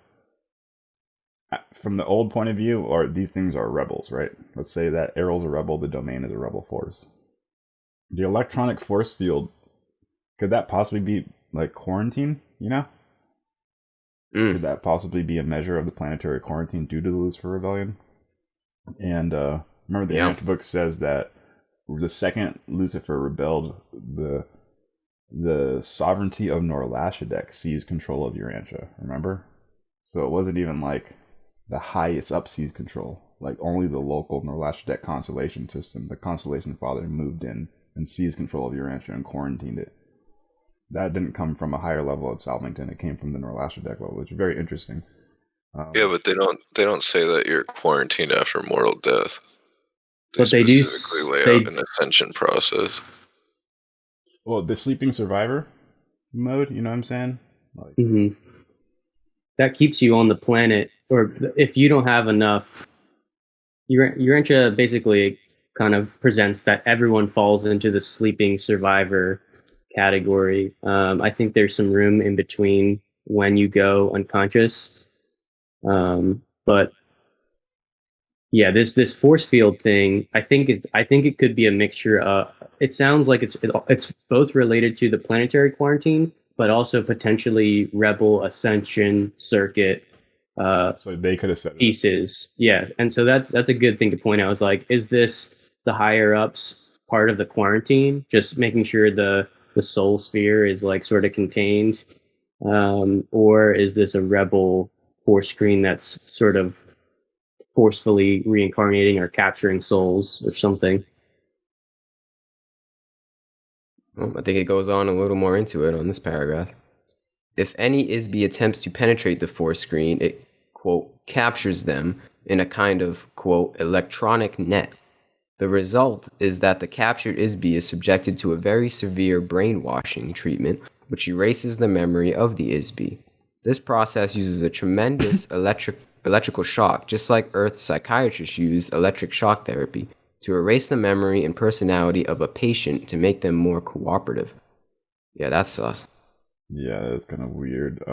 from the old point of view, or these things are rebels, right? Let's say that Airl's a rebel, the domain is a rebel force. The electronic force field, could that possibly be like quarantine? You know. Could that possibly be a measure of the planetary quarantine due to the Lucifer Rebellion? And remember, the Urantian book says that the second Lucifer rebelled, the sovereignty of Norlashadek seized control of Urantia. Remember? So it wasn't even like the highest up seized control. Like only the local Norlashadek constellation system, the constellation father, moved in and seized control of Urantia and quarantined it. That didn't come from a higher level of Salvington. It came from the Norlashadek level, which is very interesting. Yeah, but they don't say that you're quarantined after mortal death. But they do. Specifically lay out an ascension process. Well, the sleeping survivor mode, you know what I'm saying? Like, that keeps you on the planet, or if you don't have enough, Urantia basically kind of presents that everyone falls into the sleeping survivor category. I think there's some room in between when you go unconscious, but yeah, this force field thing, I think it could be a mixture. It sounds like it's both related to the planetary quarantine, but also potentially rebel ascension circuit. So they could have said pieces, yeah, and so that's a good thing to point out. Is like, is this the higher ups part of the quarantine, just making sure the soul sphere is like sort of contained, or is this a rebel force screen that's sort of forcefully reincarnating or capturing souls or something? Well, I think it goes on a little more into it on this paragraph. If any ISB attempts to penetrate the force screen, it, quote, captures them in a kind of, quote, electronic net. The result is that the captured ISB is subjected to a very severe brainwashing treatment, which erases the memory of the ISB. This process uses a tremendous electrical shock, just like Earth's psychiatrists use electric shock therapy, to erase the memory and personality of a patient to make them more cooperative. Yeah, that's sus. Yeah, that's kind of weird. I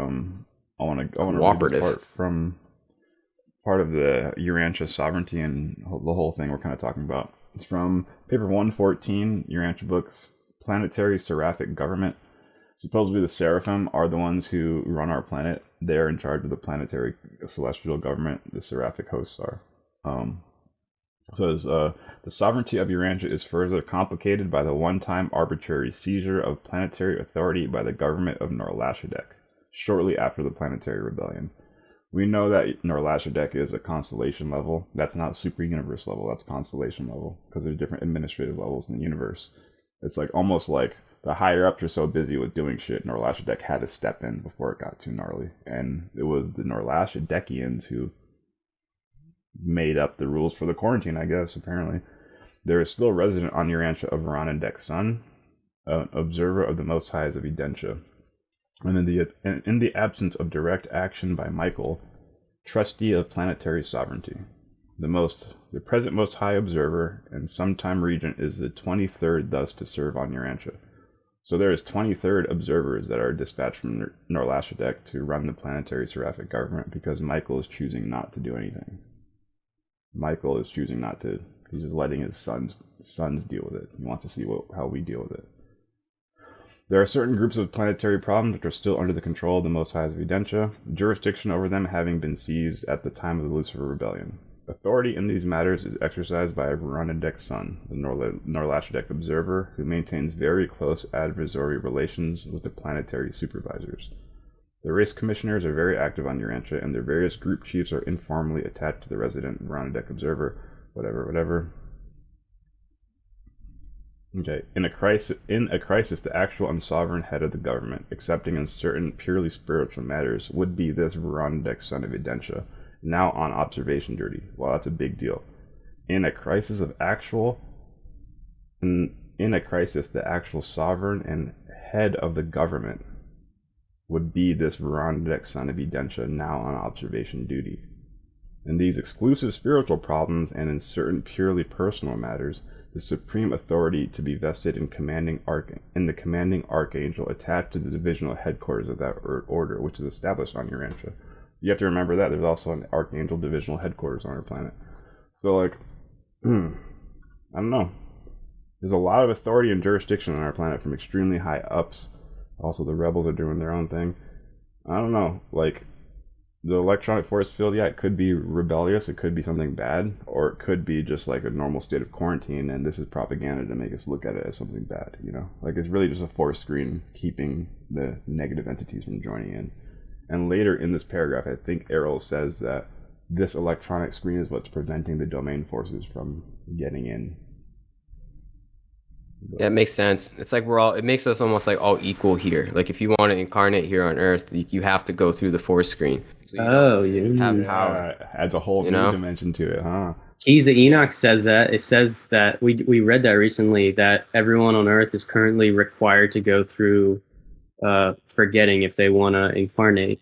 want to read this part from part of the Urantia sovereignty and the whole thing we're kind of talking about. It's from paper 114, Urantia books, Planetary Seraphic Government. Supposedly the Seraphim are the ones who run our planet. They're in charge of the planetary celestial government. The Seraphic hosts are. It says, the sovereignty of Urantia is further complicated by the one-time arbitrary seizure of planetary authority by the government of Norlashadek, shortly after the planetary rebellion. We know that Norlashadek is a constellation level. That's not super universe level, that's constellation level, because there's different administrative levels in the universe. It's like almost like the higher ups are so busy with doing shit, Norlashadek had to step in before it got too gnarly. And it was the Norlashadekians who made up the rules for the quarantine, I guess, apparently. There is still a resident on Urantia of Uranidek's son, an observer of the Most Highs of Edentia. And in the absence of direct action by Michael, trustee of planetary sovereignty, the present Most High observer and sometime regent is the 23rd thus to serve on Urantia. So there is 23rd observers that are dispatched from Norlashadek to run the planetary seraphic government because Michael is choosing not to do anything. Michael is choosing not to. He's just letting his sons deal with it. He wants to see how we deal with it. There are certain groups of planetary problems which are still under the control of the Most Highs of Edentia, jurisdiction over them having been seized at the time of the Lucifer Rebellion. Authority in these matters is exercised by Uranidek's son, the Norlashadek observer, who maintains very close adversary relations with the planetary supervisors. The race commissioners are very active on Urantia, and their various group chiefs are informally attached to the resident Uranidek observer. Whatever. Okay. In a crisis, the actual unsovereign head of the government, excepting in certain purely spiritual matters, would be this Uranidek son of Edentia, now on observation duty. Well, that's a big deal. In a crisis, the actual sovereign and head of the government would be this Verondic son of Edentia, now on observation duty. In these exclusive spiritual problems and in certain purely personal matters, the supreme authority to be vested in the commanding archangel attached to the divisional headquarters of that order, which is established on Urantia. You have to remember that there's also an archangel divisional headquarters on our planet. So, like, I don't know. There's a lot of authority and jurisdiction on our planet from extremely high ups. Also, the rebels are doing their own thing. I don't know. Like, the electronic force field, yeah, it could be rebellious, it could be something bad, or it could be just like a normal state of quarantine, and this is propaganda to make us look at it as something bad, you know? Like, it's really just a force screen keeping the negative entities from joining in. And later in this paragraph, I think Airl says that this electronic screen is what's preventing the domain forces from getting in. Yeah, it makes sense. It's like it makes us almost like all equal here. Like if you want to incarnate here on Earth, you have to go through the force screen. So you have power. Adds a whole new dimension to it, huh? Keys of Enoch says that. It says that, we read that recently, that everyone on Earth is currently required to go through forgetting if they want to incarnate.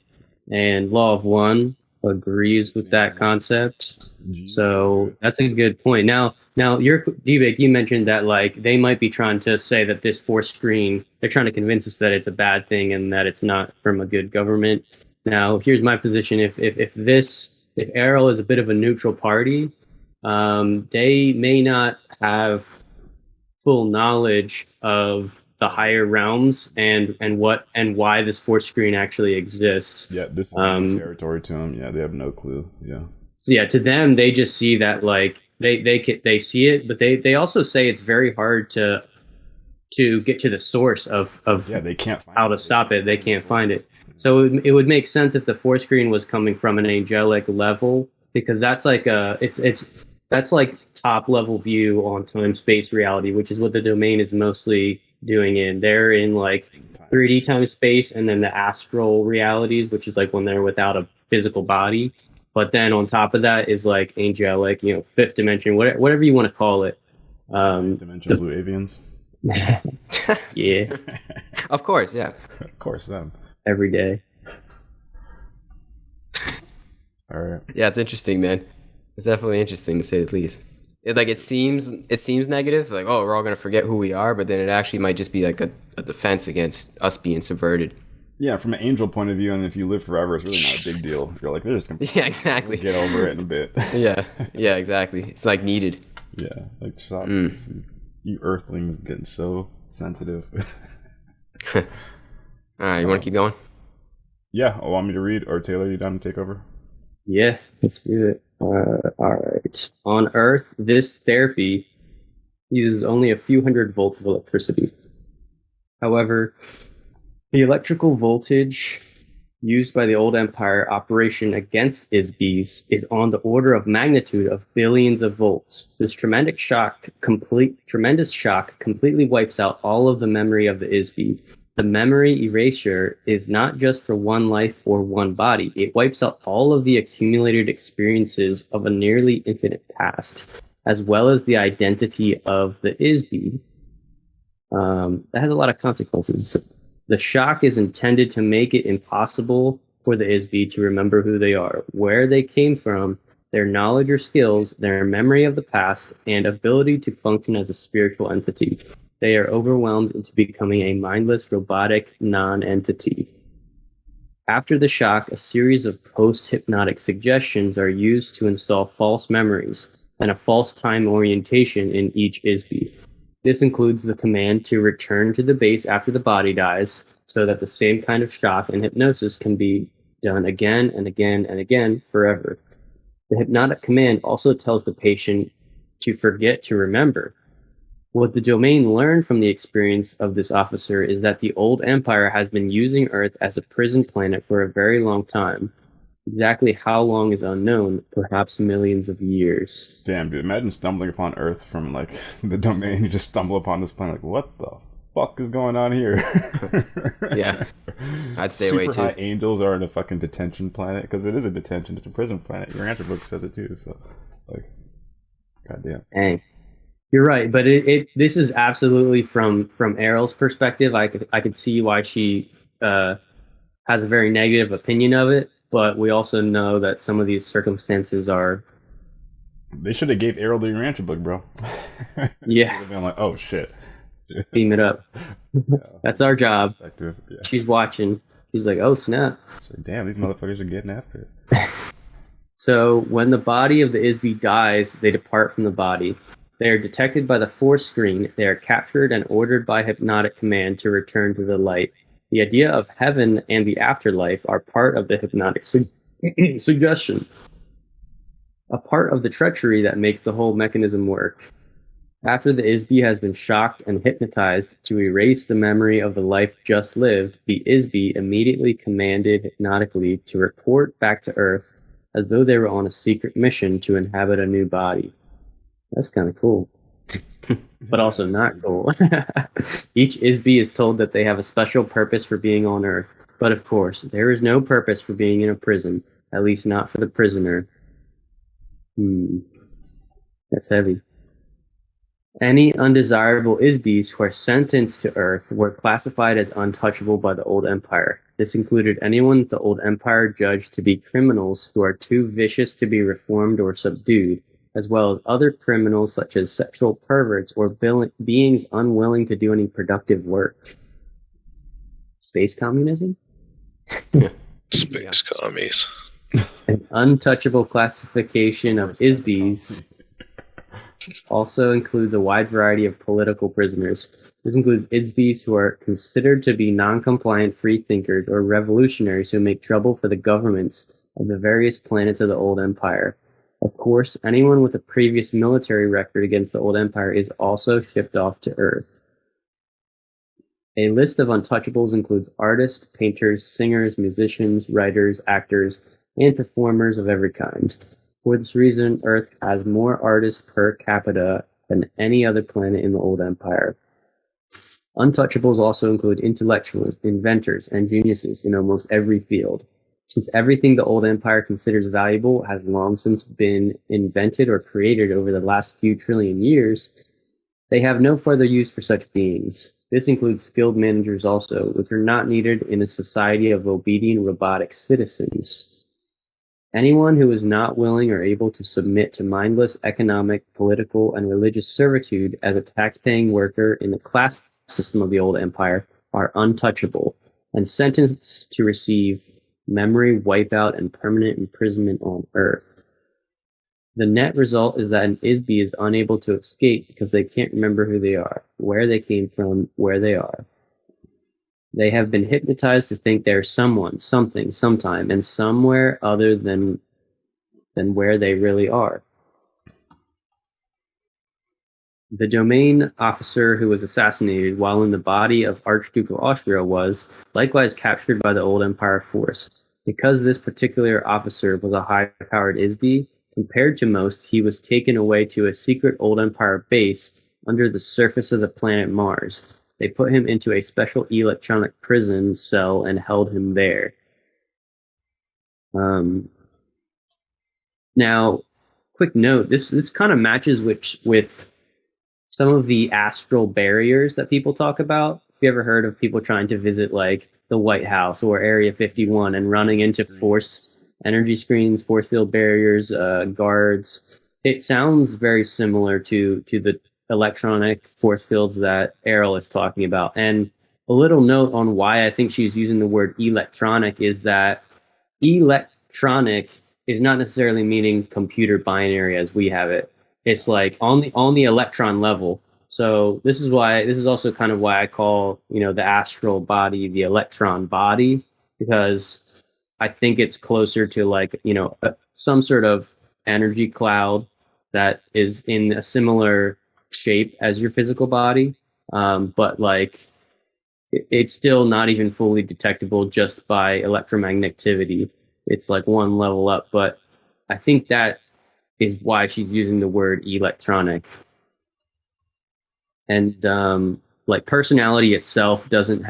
And Law of One agrees with that concept. So that's a good point. Now, D-Bake, you mentioned that like they might be trying to say that this force screen, they're trying to convince us that it's a bad thing and that it's not from a good government. Now, here's my position: if Airl is a bit of a neutral party, they may not have full knowledge of the higher realms and why this force screen actually exists. Yeah, this is new territory to them. Yeah, they have no clue. Yeah. So yeah, to them, they just see that like they see it, but they also say it's very hard to get to the source of they can't find how to stop it. They can't find it. So it would make sense if the force screen was coming from an angelic level, because that's like that's like top level view on time space reality, which is what the domain is mostly doing in. They're in like 3D time space and then the astral realities, which is like when they're without a physical body. But then on top of that is like angelic, fifth dimension, whatever you want to call it. Dimension blue avians. Yeah. Of course, yeah. Of course, them. Every day. All right. Yeah, it's interesting, man. It's definitely interesting to say the least. It seems negative, like, oh, we're all gonna forget who we are, but then it actually might just be like a defense against us being subverted. Yeah, from an angel point of view, and if you live forever, it's really not a big deal. You're like, they're just gonna exactly. Get over it in a bit. yeah, exactly. It's like needed. Yeah, like stop. You Earthlings getting so sensitive. All right, you want to keep going? Yeah, want me to read, or Taylor, you down to take over? Yeah, let's do it. All right. On Earth, this therapy uses only a few hundred volts of electricity. However, the electrical voltage used by the old empire operation against ISBs is on the order of magnitude of billions of volts. This tremendous shock completely wipes out all of the memory of the ISB. The memory erasure is not just for one life or one body. It wipes out all of the accumulated experiences of a nearly infinite past, as well as the identity of the ISB. That has a lot of consequences. The shock is intended to make it impossible for the ISB to remember who they are, where they came from, their knowledge or skills, their memory of the past, and ability to function as a spiritual entity. They are overwhelmed into becoming a mindless, robotic non-entity. After the shock, a series of post-hypnotic suggestions are used to install false memories and a false time orientation in each ISB. This includes the command to return to the base after the body dies, so that the same kind of shock and hypnosis can be done again and again and again forever. The hypnotic command also tells the patient to forget to remember. What the domain learned from the experience of this officer is that the old empire has been using Earth as a prison planet for a very long time. Exactly how long is unknown, perhaps millions of years. Damn, dude, imagine stumbling upon Earth from, like, the domain. You just stumble upon this planet, like, what the fuck is going on here? Yeah, I'd stay away too. Super high angels are in a fucking detention planet, because it is a detention, it's a prison planet. Your answer book says it too, so, like, goddamn. Dang. You're right, but this is absolutely from Airl's perspective. I could see why she has a very negative opinion of it, but we also know that some of these circumstances are. They should have gave Airl the Urantian book, bro. Yeah. They'd been like, oh shit. Beam it up. That's our job. Yeah. She's watching. She's like, oh snap. So, damn, these motherfuckers are getting after it. So when the body of the ISB dies, they depart from the body. They are detected by the force screen. They are captured and ordered by hypnotic command to return to the light. The idea of heaven and the afterlife are part of the hypnotic suggestion. A part of the treachery that makes the whole mechanism work. After the ISB has been shocked and hypnotized to erase the memory of the life just lived, the ISB immediately commanded hypnotically to report back to Earth as though they were on a secret mission to inhabit a new body. That's kind of cool. But also not cool. Each ISB is told that they have a special purpose for being on Earth. But of course, there is no purpose for being in a prison, at least not for the prisoner. That's heavy. Any undesirable ISBs who are sentenced to Earth were classified as untouchable by the Old Empire. This included anyone the Old Empire judged to be criminals who are too vicious to be reformed or subdued, as well as other criminals such as sexual perverts or beings unwilling to do any productive work. Space communism? Space commies. An untouchable classification of ISBs also includes a wide variety of political prisoners. This includes ISBs who are considered to be non-compliant free thinkers or revolutionaries who make trouble for the governments of the various planets of the Old Empire. Of course, anyone with a previous military record against the Old Empire is also shipped off to Earth. A list of untouchables includes artists, painters, singers, musicians, writers, actors, and performers of every kind. For this reason, Earth has more artists per capita than any other planet in the Old Empire. Untouchables also include intellectuals, inventors, and geniuses in almost every field. Since everything the Old Empire considers valuable has long since been invented or created over the last few trillion years, they have no further use for such beings. This includes skilled managers also, which are not needed in a society of obedient robotic citizens. Anyone who is not willing or able to submit to mindless economic, political, and religious servitude as a tax-paying worker in the class system of the Old Empire are untouchable and sentenced to receive memory wipeout and permanent imprisonment on Earth. The net result is that an ISB is unable to escape because they can't remember who they are, where they came from, where they are. They have been hypnotized to think they're someone, something, sometime, and somewhere other than where they really are. The domain officer who was assassinated while in the body of Archduke of Austria was likewise captured by the Old Empire force. Because this particular officer was a high-powered ISB, compared to most, he was taken away to a secret Old Empire base under the surface of the planet Mars. They put him into a special electronic prison cell and held him there. Now, quick note, this kind of matches with some of the astral barriers that people talk about. If you ever heard of people trying to visit like the White House or Area 51 and running into force energy screens, force field barriers, guards, it sounds very similar to the electronic force fields that Airl is talking about. And a little note on why I think she's using the word electronic is that electronic is not necessarily meaning computer binary as we have it. It's like on the electron level. So this is also kind of why I call, the astral body the electron body, because I think it's closer to like, some sort of energy cloud that is in a similar shape as your physical body, but like it's still not even fully detectable just by electromagnetivity. It's like one level up, but I think that is why she's using the word electronic. And like personality itself doesn't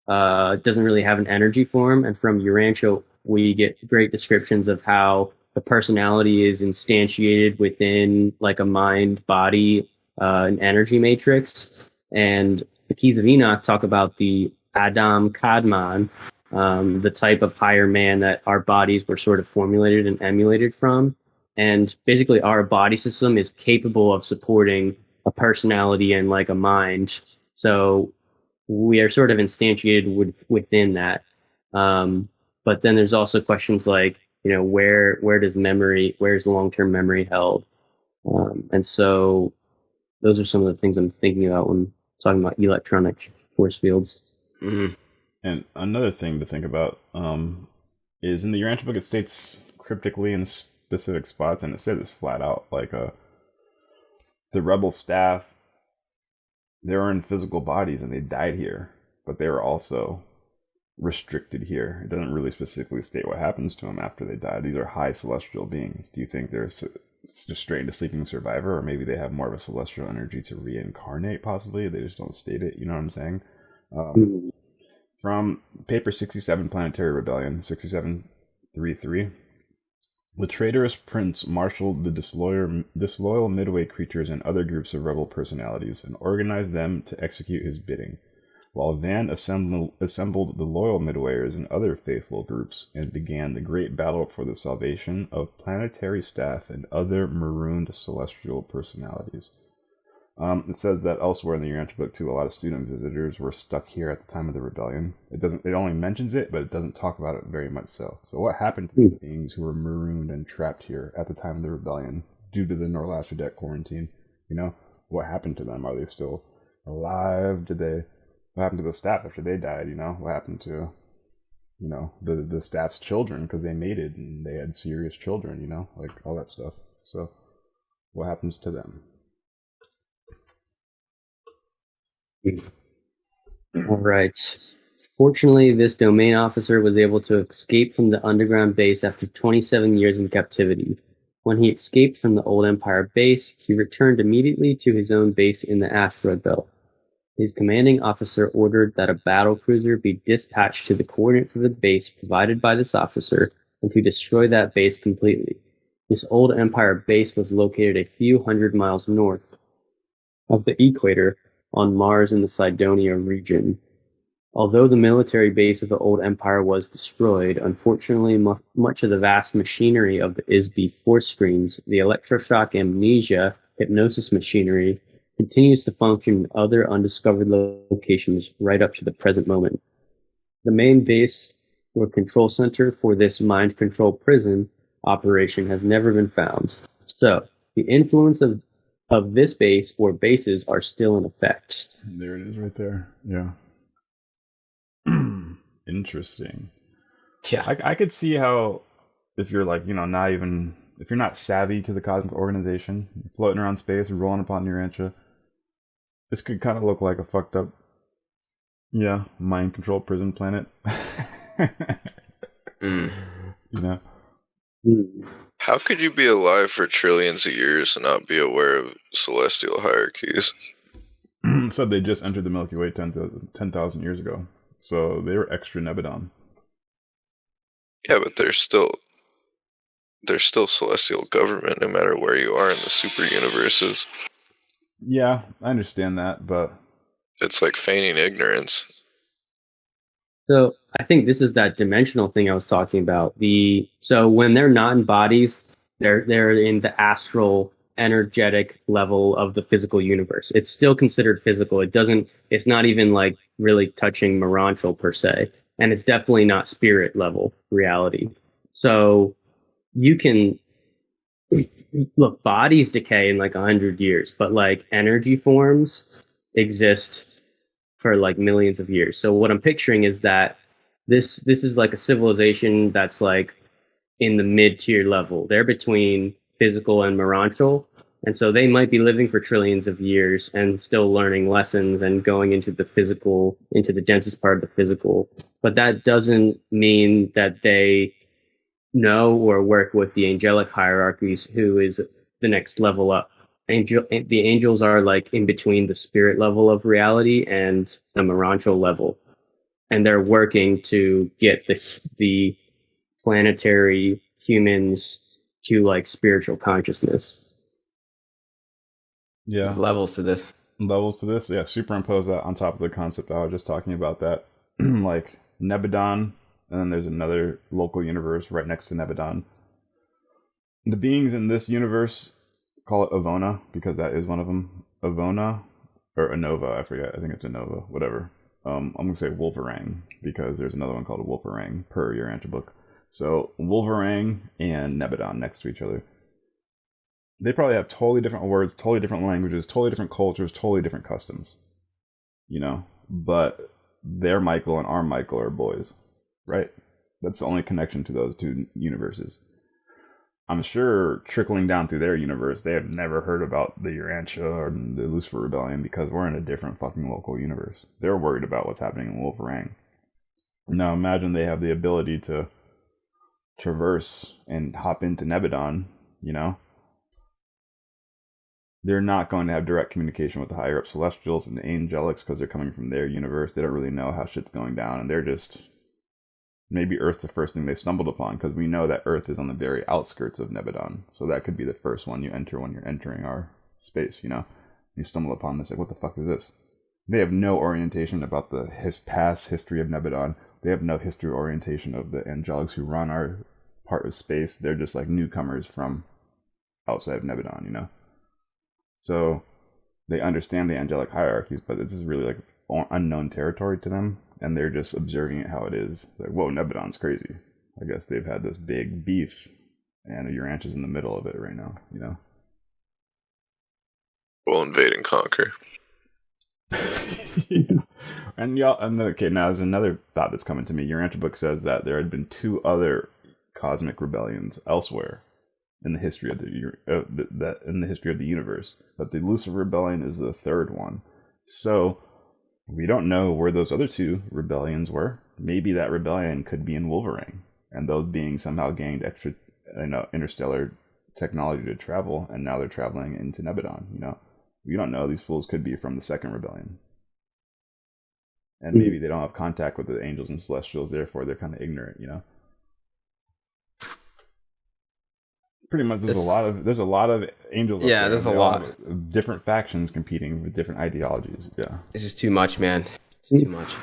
really have an energy form, and from Urantia we get great descriptions of how the personality is instantiated within like a mind-body an energy matrix. And the Keys of Enoch talk about the Adam Kadmon, the type of higher man that our bodies were sort of formulated and emulated from. And basically, our body system is capable of supporting a personality and like a mind. So we are sort of instantiated within that. But then there's also questions like, where does where's long-term memory held? And so those are some of the things I'm thinking about when talking about electronic force fields. Mm-hmm. And another thing to think about is in the Urantian book, it states cryptically in specific spots, and it says it's flat out, like the rebel staff, they were in physical bodies and they died here, but they were also restricted here. It doesn't really specifically state what happens to them after they die. These are high celestial beings. Do you think they're just straight into sleeping survivor, or maybe they have more of a celestial energy to reincarnate, possibly? They just don't state it, you know what I'm saying? From paper 67, Planetary Rebellion, 6733, the traitorous prince marshaled the disloyal midway creatures and other groups of rebel personalities and organized them to execute his bidding, while Van assembled the loyal midwayers and other faithful groups and began the great battle for the salvation of planetary staff and other marooned celestial personalities. It says that elsewhere in the Urantian book too, a lot of student visitors were stuck here at the time of the rebellion. It only mentions it, but it doesn't talk about it very much so. So what happened to these beings who were marooned and trapped here at the time of the rebellion due to the Norlashudet quarantine? What happened to them? Are they still alive? What happened to the staff after they died? What happened to the staff's children, because they mated and they had serious children, like all that stuff. So what happens to them? All right. Fortunately, this domain officer was able to escape from the underground base after 27 years in captivity. When he escaped from the old Empire base, he returned immediately to his own base in the asteroid belt. His commanding officer ordered that a battle cruiser be dispatched to the coordinates of the base provided by this officer and to destroy that base completely. This old Empire base was located a few hundred miles north of the equator on Mars in the Cydonia region. Although the military base of the old empire was destroyed, unfortunately much of the vast machinery of the ISB force screens, the electroshock amnesia hypnosis machinery, continues to function in other undiscovered locations right up to the present moment. The main base or control center for this mind control prison operation has never been found. So, the influence of this base or bases are still in effect. There it is right there. Yeah. Interesting. Yeah. I could see how, if you're like, if you're not savvy to the cosmic organization, floating around space, rolling upon Urantia, this could kind of look like a fucked up, mind control prison planet. How could you be alive for trillions of years and not be aware of celestial hierarchies? So they just entered the Milky Way 10,000 years ago. So they were extra Nebadon. Yeah, but there's still celestial government no matter where you are in the super universes. Yeah, I understand that, but it's like feigning ignorance. So I think this is that dimensional thing I was talking about. So when they're not in bodies, they're in the astral energetic level of the physical universe. It's still considered physical. It's not even like really touching Moranchal per se. And it's definitely not spirit level reality. So you can look, bodies decay in like 100 years, but like energy forms exist for like millions of years. So what I'm picturing is that this is like a civilization that's like in the mid-tier level. They're between physical and Moranchal. And so they might be living for trillions of years and still learning lessons and going into the physical, into the densest part of the physical. But that doesn't mean that they know or work with the angelic hierarchies, who is the next level up. The angels are like in between the spirit level of reality and the Moranchal level. And they're working to get the planetary humans to like spiritual consciousness. Yeah. There's levels to this. Levels to this? Yeah, superimpose that on top of the concept I was just talking about, that like Nebadon and then there's another local universe right next to Nebadon. The beings in this universe call it Avona because that is one of them. Avona or Anova, I forget. I think it's Anova, whatever. I'm gonna say Wolverang because there's another one called a Wolverang per Urantia book. So Wolverang and Nebadon next to each other. They probably have totally different words, totally different languages, totally different cultures, totally different customs. You know, but their Michael and our Michael are boys, right? That's the only connection to those two universes. I'm sure trickling down through their universe, they have never heard about the Urantia or the Lucifer Rebellion because we're in a different fucking local universe. They're worried about what's happening in Wolverang. Now imagine they have the ability to traverse and hop into Nebadon, you know? They're not going to have direct communication with the higher up Celestials and the Angelics because they're coming from their universe. They don't really know how shit's going down, and they're just... Maybe Earth's the first thing they stumbled upon, because we know that Earth is on the very outskirts of Nebadon. So that could be the first one you enter when you're entering our space, you know? You stumble upon this, like, what the fuck is this? They have no orientation about the past history of Nebadon. They have no history or orientation of the Angelics who run our part of space. They're just like newcomers from outside of Nebadon, you know? So they understand the angelic hierarchies, but this is really like unknown territory to them, and they're just observing it how it is. Like, whoa, Nebadon's crazy. I guess they've had this big beef, and Urantia's in the middle of it right now, you know? We'll invade and conquer. Yeah. And okay, now there's another thought that's coming to me. Urantia book says that there had been 2 other cosmic rebellions elsewhere in the history of in the history of the universe, but the Lucifer Rebellion is the 3rd one. So we don't know where those other 2 rebellions were. Maybe that rebellion could be in Wolverang, and those beings somehow gained extra, interstellar technology to travel, and now they're traveling into Nebadon. You know, we don't know. These fools could be from the 2nd rebellion, and maybe they don't have contact with the angels and celestials, therefore they're kind of ignorant. You know. Pretty much, there's a lot of angels. Yeah, there's a lot of different factions competing with different ideologies. Yeah, it's just too much, man. It's too much.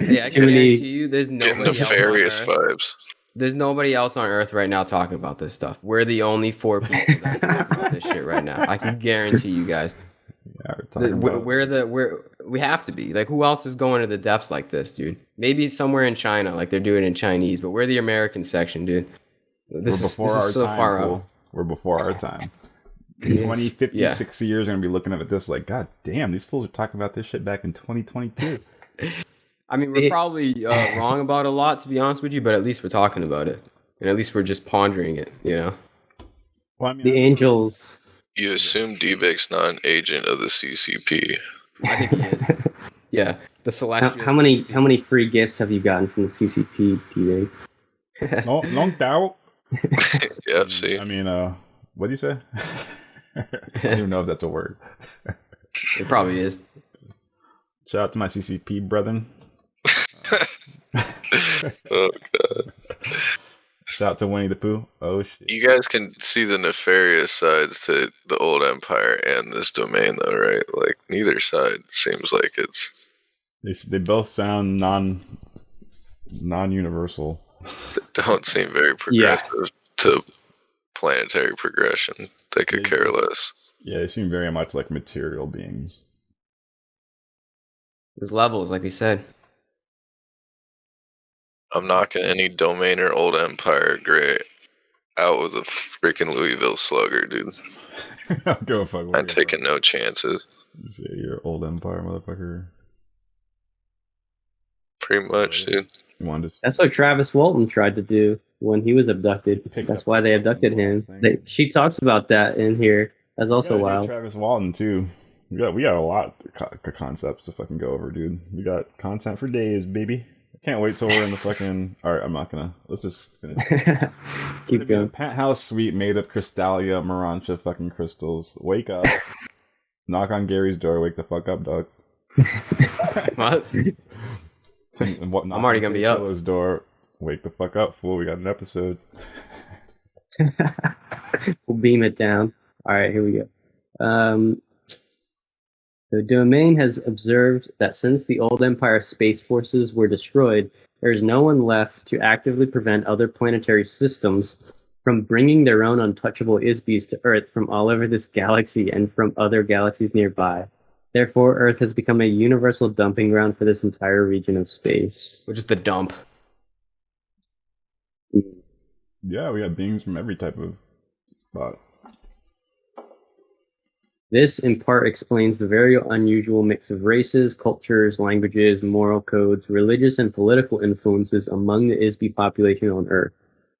Yeah, I can guarantee you, there's nobody else on Earth. Vibes. There's nobody else on Earth right now talking about this stuff. We're the only 4 people that talk about this shit right now. I can guarantee you guys. Yeah, we have to be. Like, who else is going to the depths like this, dude? Maybe somewhere in China, like they're doing in Chinese, but we're the American section, dude. This is so far out. We're before our time. 20, 50, 60 years, we're going to be looking at this like, God damn, these fools are talking about this shit back in 2022. I mean, we're probably wrong about a lot, to be honest with you, but at least we're talking about it. And at least we're just pondering it, you know? Well, I mean, the angels... You assume D-Vic's not an agent of the CCP. I think he is. Yeah, the Celestial. How many free gifts have you gotten from the CCP, D-Vic? No doubt. Yeah, see. I mean, what do you say? I don't even know if that's a word. It probably is. Shout out to my CCP brethren. Oh, God. Shout out to Winnie the Pooh. Oh, shit. You guys can see the nefarious sides to the old empire and this domain, though, right? Like, neither side seems like it's... They both sound non-universal. Don't seem very progressive to planetary progression. They could care less. Yeah, they seem very much like material beings. There's levels, like we said. I'm knocking any domain or old empire gray out with a freaking Louisville Slugger, dude. I'll go fuck. I'm taking no chances. You say you're old empire, motherfucker. Pretty much, dude. That's what Travis Walton tried to do when he was abducted. That's why they abducted him. She talks about that in here. That's also wild. Travis Walton too. We got a lot of concepts to fucking go over, dude. We got content for days, baby. I can't wait till we're in the fucking... Alright, I'm not gonna... Let's just finish. Keep going. Penthouse suite made of Crystalia, Morantia fucking crystals. Wake up. Knock on Gary's door. Wake the fuck up, dog. What? I'm already gonna be up. His door. Wake the fuck up, fool. We got an episode. We'll beam it down. Alright, here we go. The domain has observed that since the old Empire space forces were destroyed, there is no one left to actively prevent other planetary systems from bringing their own untouchable ISBs to Earth from all over this galaxy and from other galaxies nearby. Therefore, Earth has become a universal dumping ground for this entire region of space. Which is the dump. Yeah, we got beings from every type of spot. This, in part, explains the very unusual mix of races, cultures, languages, moral codes, religious and political influences among the ISB population on Earth.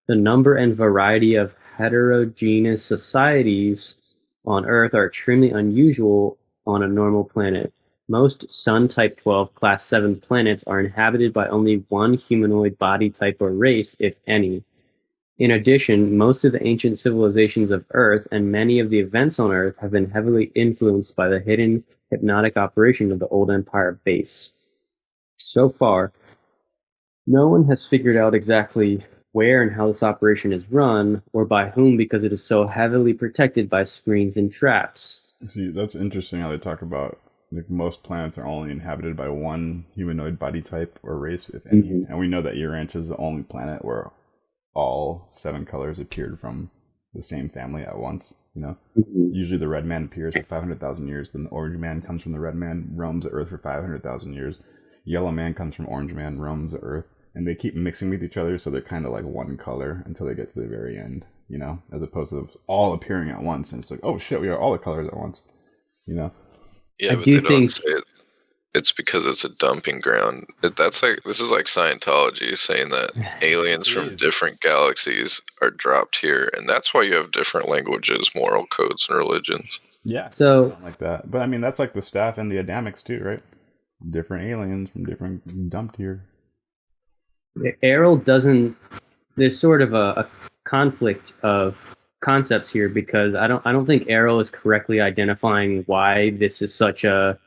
The number and variety of heterogeneous societies on Earth are extremely unusual on a normal planet. Most Sun-type 12 Class 7 planets are inhabited by only one humanoid body type or race, if any. In addition, most of the ancient civilizations of Earth and many of the events on Earth have been heavily influenced by the hidden hypnotic operation of the old Empire base. So far, no one has figured out exactly where and how this operation is run, or by whom, because it is so heavily protected by screens and traps. See, that's interesting how they talk about like most planets are only inhabited by one humanoid body type or race, if any. Mhm. And we know that Urantian is the only planet where all 7 colors appeared from the same family at once, you know? Mhm. Usually the red man appears for 500,000 years, then the orange man comes from the red man, roams the earth for 500,000 years. Yellow man comes from orange man, roams the earth. And they keep mixing with each other, so they're kind of like one color until they get to the very end, you know? As opposed to all appearing at once, and it's like, oh shit, we are all the colors at once, you know? Yeah, I but do they don't think- say it. It's because it's a dumping ground. This is like Scientology saying that aliens from is. different galaxies are dropped here, and that's why you have different languages, moral codes, and religions. Yeah, So- something like that. But I mean, that's like the staff and the Adamics too, right? Different aliens from different dumped here. Airl doesn't. There's sort of a conflict of concepts here, because I don't think Airl is correctly identifying why this is such a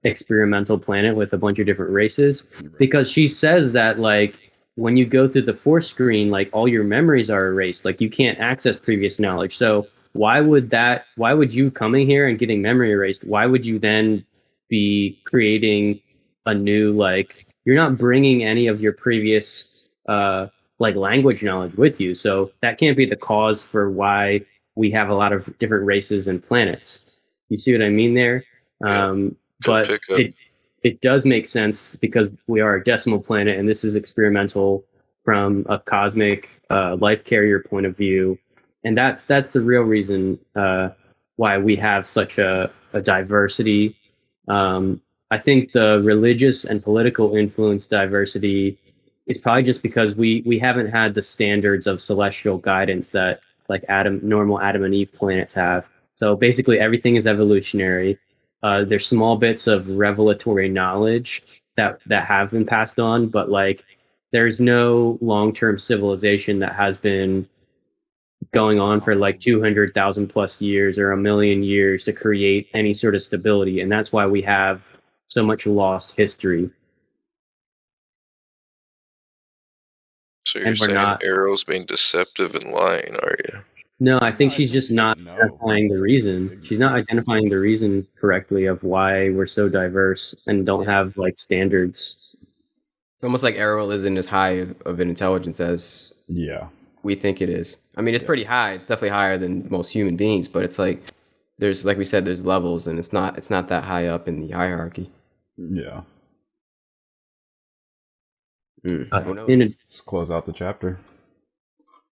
experimental planet with a bunch of different races, because she says that like when you go through the force screen, like all your memories are erased, like you can't access previous knowledge. So why would you coming here and getting memory erased, why would you then be creating a new, like, you're not bringing any of your previous like language knowledge with you, so that can't be the cause for why we have a lot of different races and planets. You see what I mean there? But pickup. it does make sense, because we are a decimal planet, and this is experimental from a cosmic life carrier point of view, and that's the real reason why we have such a diversity. I think the religious and political influence diversity is probably just because we haven't had the standards of celestial guidance that like normal Adam and Eve planets have. So basically everything is evolutionary. There's small bits of revelatory knowledge that have been passed on, but like there's no long-term civilization that has been going on for like 200,000 plus years or 1,000,000 years to create any sort of stability, and that's why we have so much lost history. So you're And we're saying not- Arrow's being deceptive and lying, are you? No, I think No, I she's think just she not doesn't know. identifying the reason. She's not identifying the reason correctly of why we're so diverse and don't have like standards. It's almost like Airl isn't as high of an intelligence as Yeah. we think it is. I mean, it's pretty high. It's definitely higher than most human beings, but it's like there's, like we said, there's levels, and it's not that high up in the hierarchy. Yeah. Who knows? Just close out the chapter.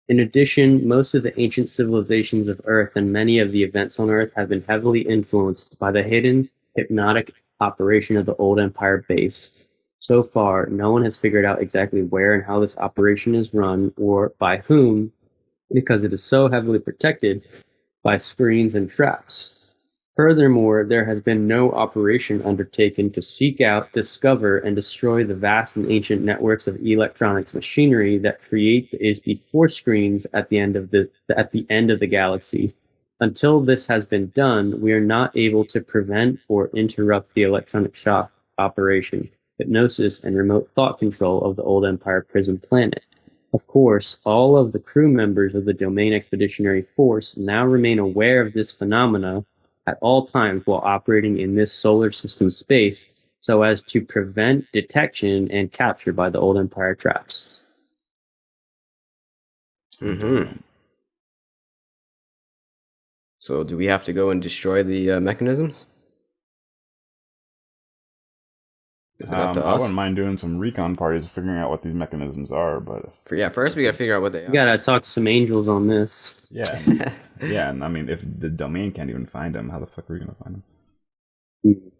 In addition, most of the ancient civilizations of Earth and many of the events on Earth have been heavily influenced by the hidden hypnotic operation of the old Empire base. So far, no one has figured out exactly where and how this operation is run, or by whom, because it is so heavily protected by screens and traps. Furthermore, there has been no operation undertaken to seek out, discover, and destroy the vast and ancient networks of electronics machinery that create the ISB force screens at the end of the galaxy. Until this has been done, we are not able to prevent or interrupt the electronic shock operation, hypnosis, and remote thought control of the old Empire prison planet. Of course, all of the crew members of the Domain Expeditionary Force now remain aware of this phenomena, at all times while operating in this solar system space so as to prevent detection and capture by the Old Empire traps. Mm-hmm. So do we have to go and destroy the mechanisms? Is it up to I us? wouldn't mind doing some recon parties, figuring out what these mechanisms are, but First we gotta figure out what they We are. gotta talk to some angels on this. yeah, yeah, and I mean, if the domain can't even find them, how the fuck are we gonna find them?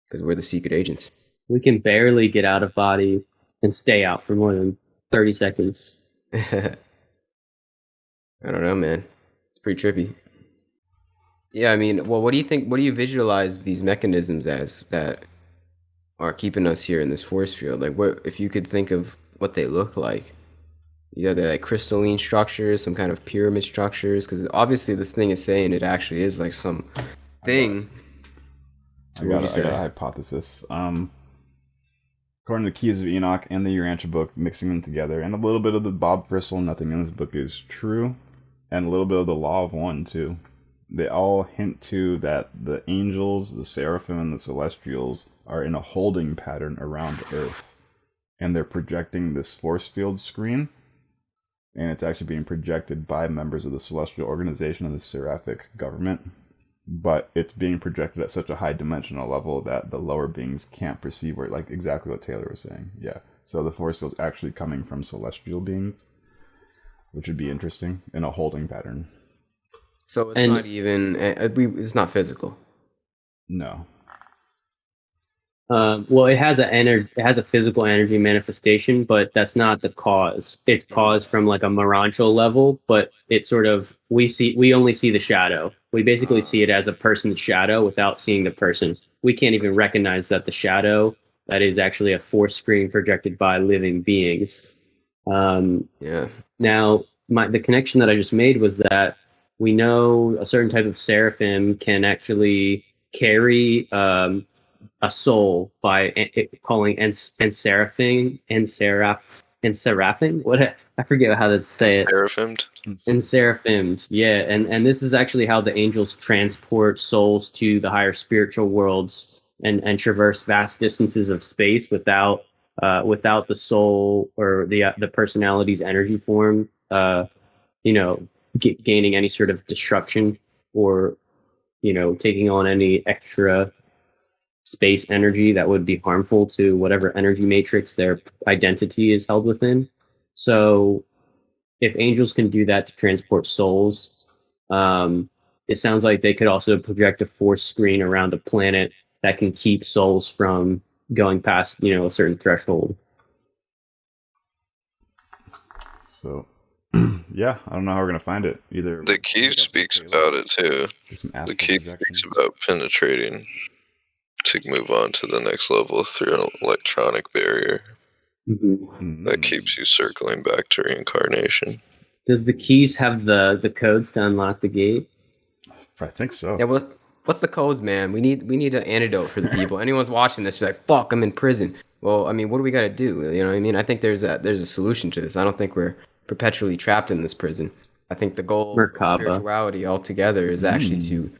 Because we're the secret agents. We can barely get out of body and stay out for more than 30 seconds. I don't know, man. It's pretty trippy. Yeah, I mean, well, what do you think? What do you visualize these mechanisms as that are keeping us here in this force field? Like, what if you could think of what they look like? Yeah, they're like crystalline structures, some kind of pyramid structures. Because obviously, this thing is saying it actually is like some thing. I got a hypothesis. According to the Keys of Enoch and the Urantian book, mixing them together, and a little bit of the Bob Frisell, nothing in this book is true, and a little bit of the Law of One too. They all hint to that the angels, the seraphim, and the celestials are in a holding pattern around Earth, and they're projecting this force field screen, and it's actually being projected by members of the celestial organization and the seraphic government, but it's being projected at such a high dimensional level that the lower beings can't perceive where, like exactly what Taylor was saying. Yeah, so the force field's actually coming from celestial beings, which would be interesting, in a holding pattern. So it's not even. It's not physical. No. Well, it has a physical energy manifestation, but that's not the cause. It's caused from like a Morancho level, but it's sort of we only see the shadow. We basically see it as a person's shadow without seeing the person. We can't even recognize that the shadow that is actually a force screen projected by living beings. Yeah. Now, the connection that I just made was that we know a certain type of seraphim can actually carry a soul by calling and seraphing. What I forget how to say it. Seraphimed. And seraphimed, yeah, and this is actually how the angels transport souls to the higher spiritual worlds and traverse vast distances of space without the soul or the personality's energy form, gaining any sort of destruction or taking on any extra space energy that would be harmful to whatever energy matrix their identity is held within. So if angels can do that to transport souls, it sounds like they could also project a force screen around a planet that can keep souls from going past, a certain threshold. So, yeah, I don't know how we're gonna find it. Either the key speaks about it too. The key speaks about penetrating to move on to the next level through an electronic barrier. Mm-hmm. That keeps you circling back to reincarnation. Does the keys have the codes to unlock the gate? I think so. Yeah. Well, what's the codes, man? We need an antidote for the people. Anyone's watching this, be like, fuck, I'm in prison. Well, I mean, what do we got to do? You know what I mean? I think there's a solution to this. I don't think we're perpetually trapped in this prison. I think the goal of spirituality altogether is actually to,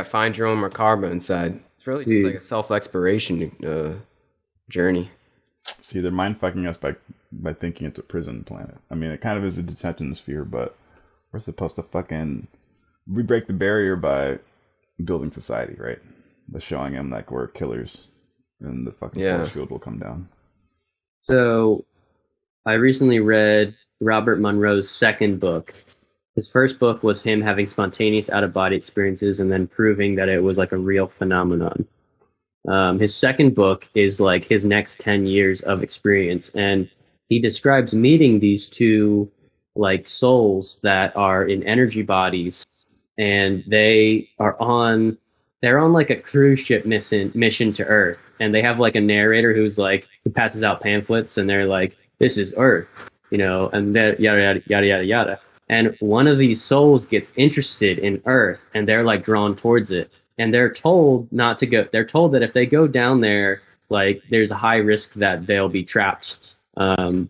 find your own Merkaba inside. It's really just like a self-exploration journey. See, they're mind fucking us by thinking it's a prison planet. I mean, it kind of is a detention sphere, but we're supposed to we break the barrier by building society, right? By showing them like we're killers, and the fucking force field will come down. So, I recently read Robert Monroe's second book. His first book was him having spontaneous out-of-body experiences and then proving that it was like a real phenomenon. His second book is like his next 10 years of experience, and he describes meeting these two like souls that are in energy bodies, and they're on like a cruise ship mission to Earth, and they have like a narrator who passes out pamphlets, and they're like, "This is Earth," and they're yada yada yada yada yada. And one of these souls gets interested in Earth, and they're like drawn towards it. And they're told not to go. They're told that if they go down there, like there's a high risk that they'll be trapped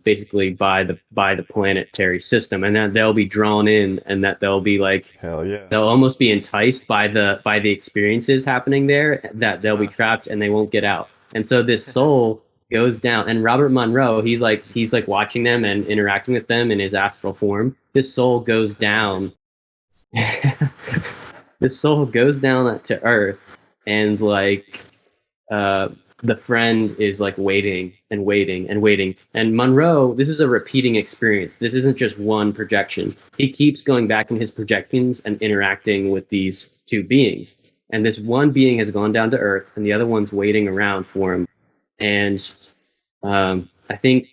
basically by the planetary system, and that they'll be drawn in, and that they'll be like, hell yeah, they'll almost be enticed by the experiences happening there, that they'll be trapped and they won't get out. And so this soul goes down, and Robert Monroe, he's like watching them and interacting with them in his astral form. This soul goes down. This soul goes down to Earth, and like the friend is like waiting and waiting and waiting. And Monroe, this is a repeating experience. This isn't just one projection. He keeps going back in his projections and interacting with these two beings. And this one being has gone down to Earth, and the other one's waiting around for him. And I think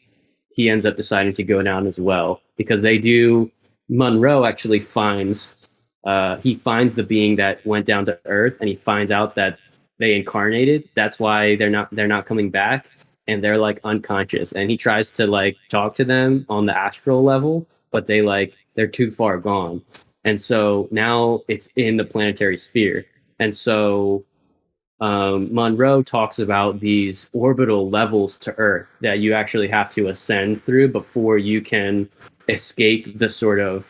he ends up deciding to go down as well, because they do. Monroe actually finds the being that went down to Earth, and he finds out that they incarnated. That's why they're not coming back, and they're like unconscious. And he tries to like talk to them on the astral level, but they're too far gone. And so now it's in the planetary sphere. And so Monroe talks about these orbital levels to Earth that you actually have to ascend through before you can escape the sort of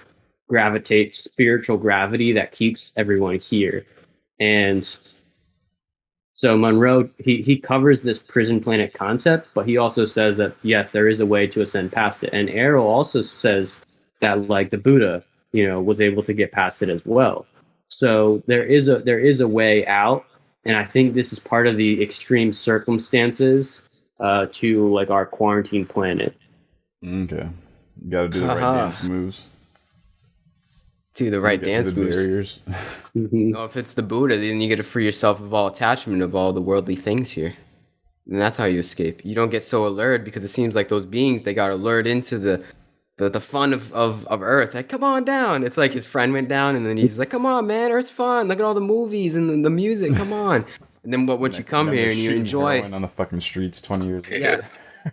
spiritual gravity that keeps everyone here. And so Monroe, he covers this prison planet concept, but he also says that, yes, there is a way to ascend past it. And Airl also says that like the Buddha, was able to get past it as well. So there is a way out. And I think this is part of the extreme circumstances to like our quarantine planet. Okay. You got to do the right dance moves. Do the right dance moves. Barriers. No, if it's the Buddha, then you get to free yourself of all attachment of all the worldly things here. And that's how you escape. You don't get so allured, because it seems like those beings, they got allured into the fun of Earth. Like, come on down. It's like his friend went down, and then he's like, come on, man, Earth's fun. Look at all the movies and the music. Come on. And then once you come here and you enjoy on the fucking streets 20 years later.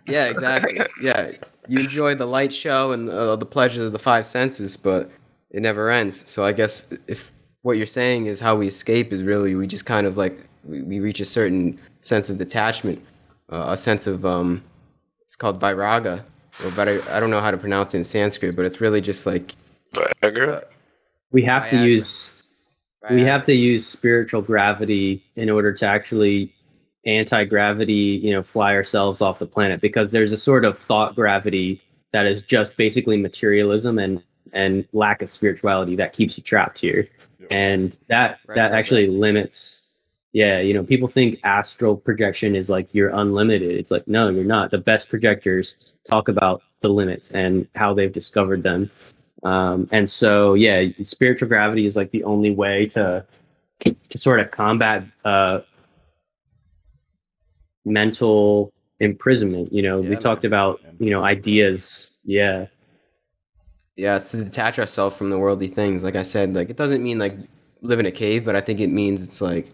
Yeah, exactly. Yeah, you enjoy the light show and the pleasures of the five senses, but it never ends. So I guess if what you're saying is how we escape is really we just kind of like we reach a certain sense of detachment, a sense of it's called vairaga, but I don't know how to pronounce it in Sanskrit, but it's really just like Viagra. We have to use spiritual gravity in order to actually anti-gravity, fly ourselves off the planet, because there's a sort of thought gravity that is just basically materialism and lack of spirituality that keeps you trapped here. And that actually limits. People think astral projection is like you're unlimited. It's like, no, you're not. The best projectors talk about the limits and how they've discovered them. And so, spiritual gravity is like the only way to sort of combat mental imprisonment. We talked about, ideas. Yeah. Yeah, it's to detach ourselves from the worldly things. Like I said, like it doesn't mean like live in a cave, but I think it means it's like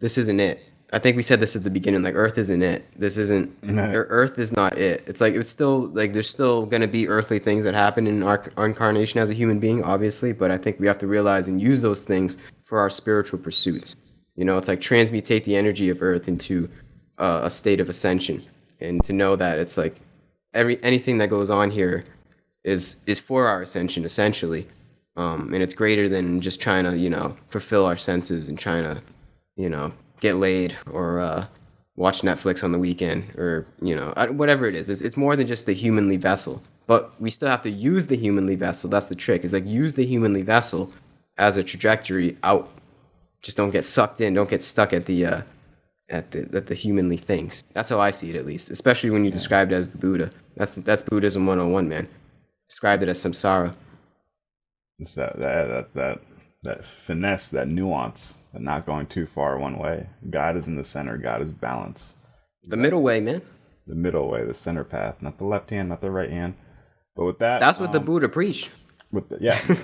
this isn't it. I think we said this at the beginning, like Earth isn't it. This isn't Earth is not it. It's like it's still like there's still gonna be earthly things that happen in our incarnation as a human being, obviously, but I think we have to realize and use those things for our spiritual pursuits. It's like transmutate the energy of Earth into a state of ascension, and to know that it's like anything that goes on here is for our ascension, essentially, and it's greater than just trying to fulfill our senses and trying to get laid or watch Netflix on the weekend or whatever it is. It's more than just the humanly vessel, but we still have to use the humanly vessel. That's the trick. Is like use the humanly vessel as a trajectory out. Just don't get sucked in. Don't get stuck at the humanly things. That's how I see it, at least. Especially when you described it as the Buddha. That's Buddhism 101, man. Described it as samsara. It's that finesse, that nuance, that not going too far one way. God is in the center. God is balance. The middle way, man. The middle way, the center path, not the left hand, not the right hand. But with that, that's what the Buddha preached.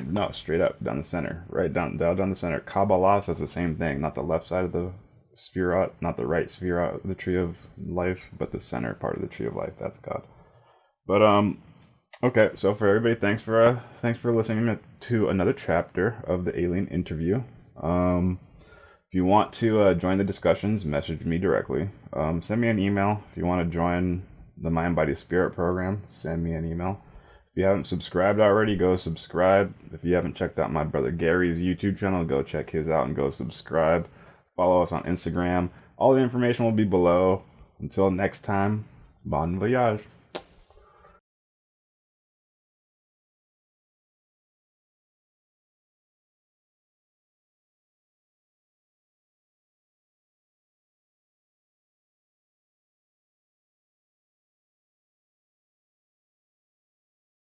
No, straight up down the center, right down the center. Kabbalah says the same thing. Not the left side of the sphere, not the right sphere of the tree of life, but the center part of the tree of life. That's God. But okay, so for everybody, thanks for listening to another chapter of the Alien Interview. If you want to join the discussions, message me directly. Send me an email if you want to join the Mind Body Spirit program, send me an email. If you haven't subscribed already, go subscribe. If you haven't checked out my brother Gary's YouTube channel, go check his out and go subscribe. Follow us on Instagram. All the information will be below. Until next time, bon voyage.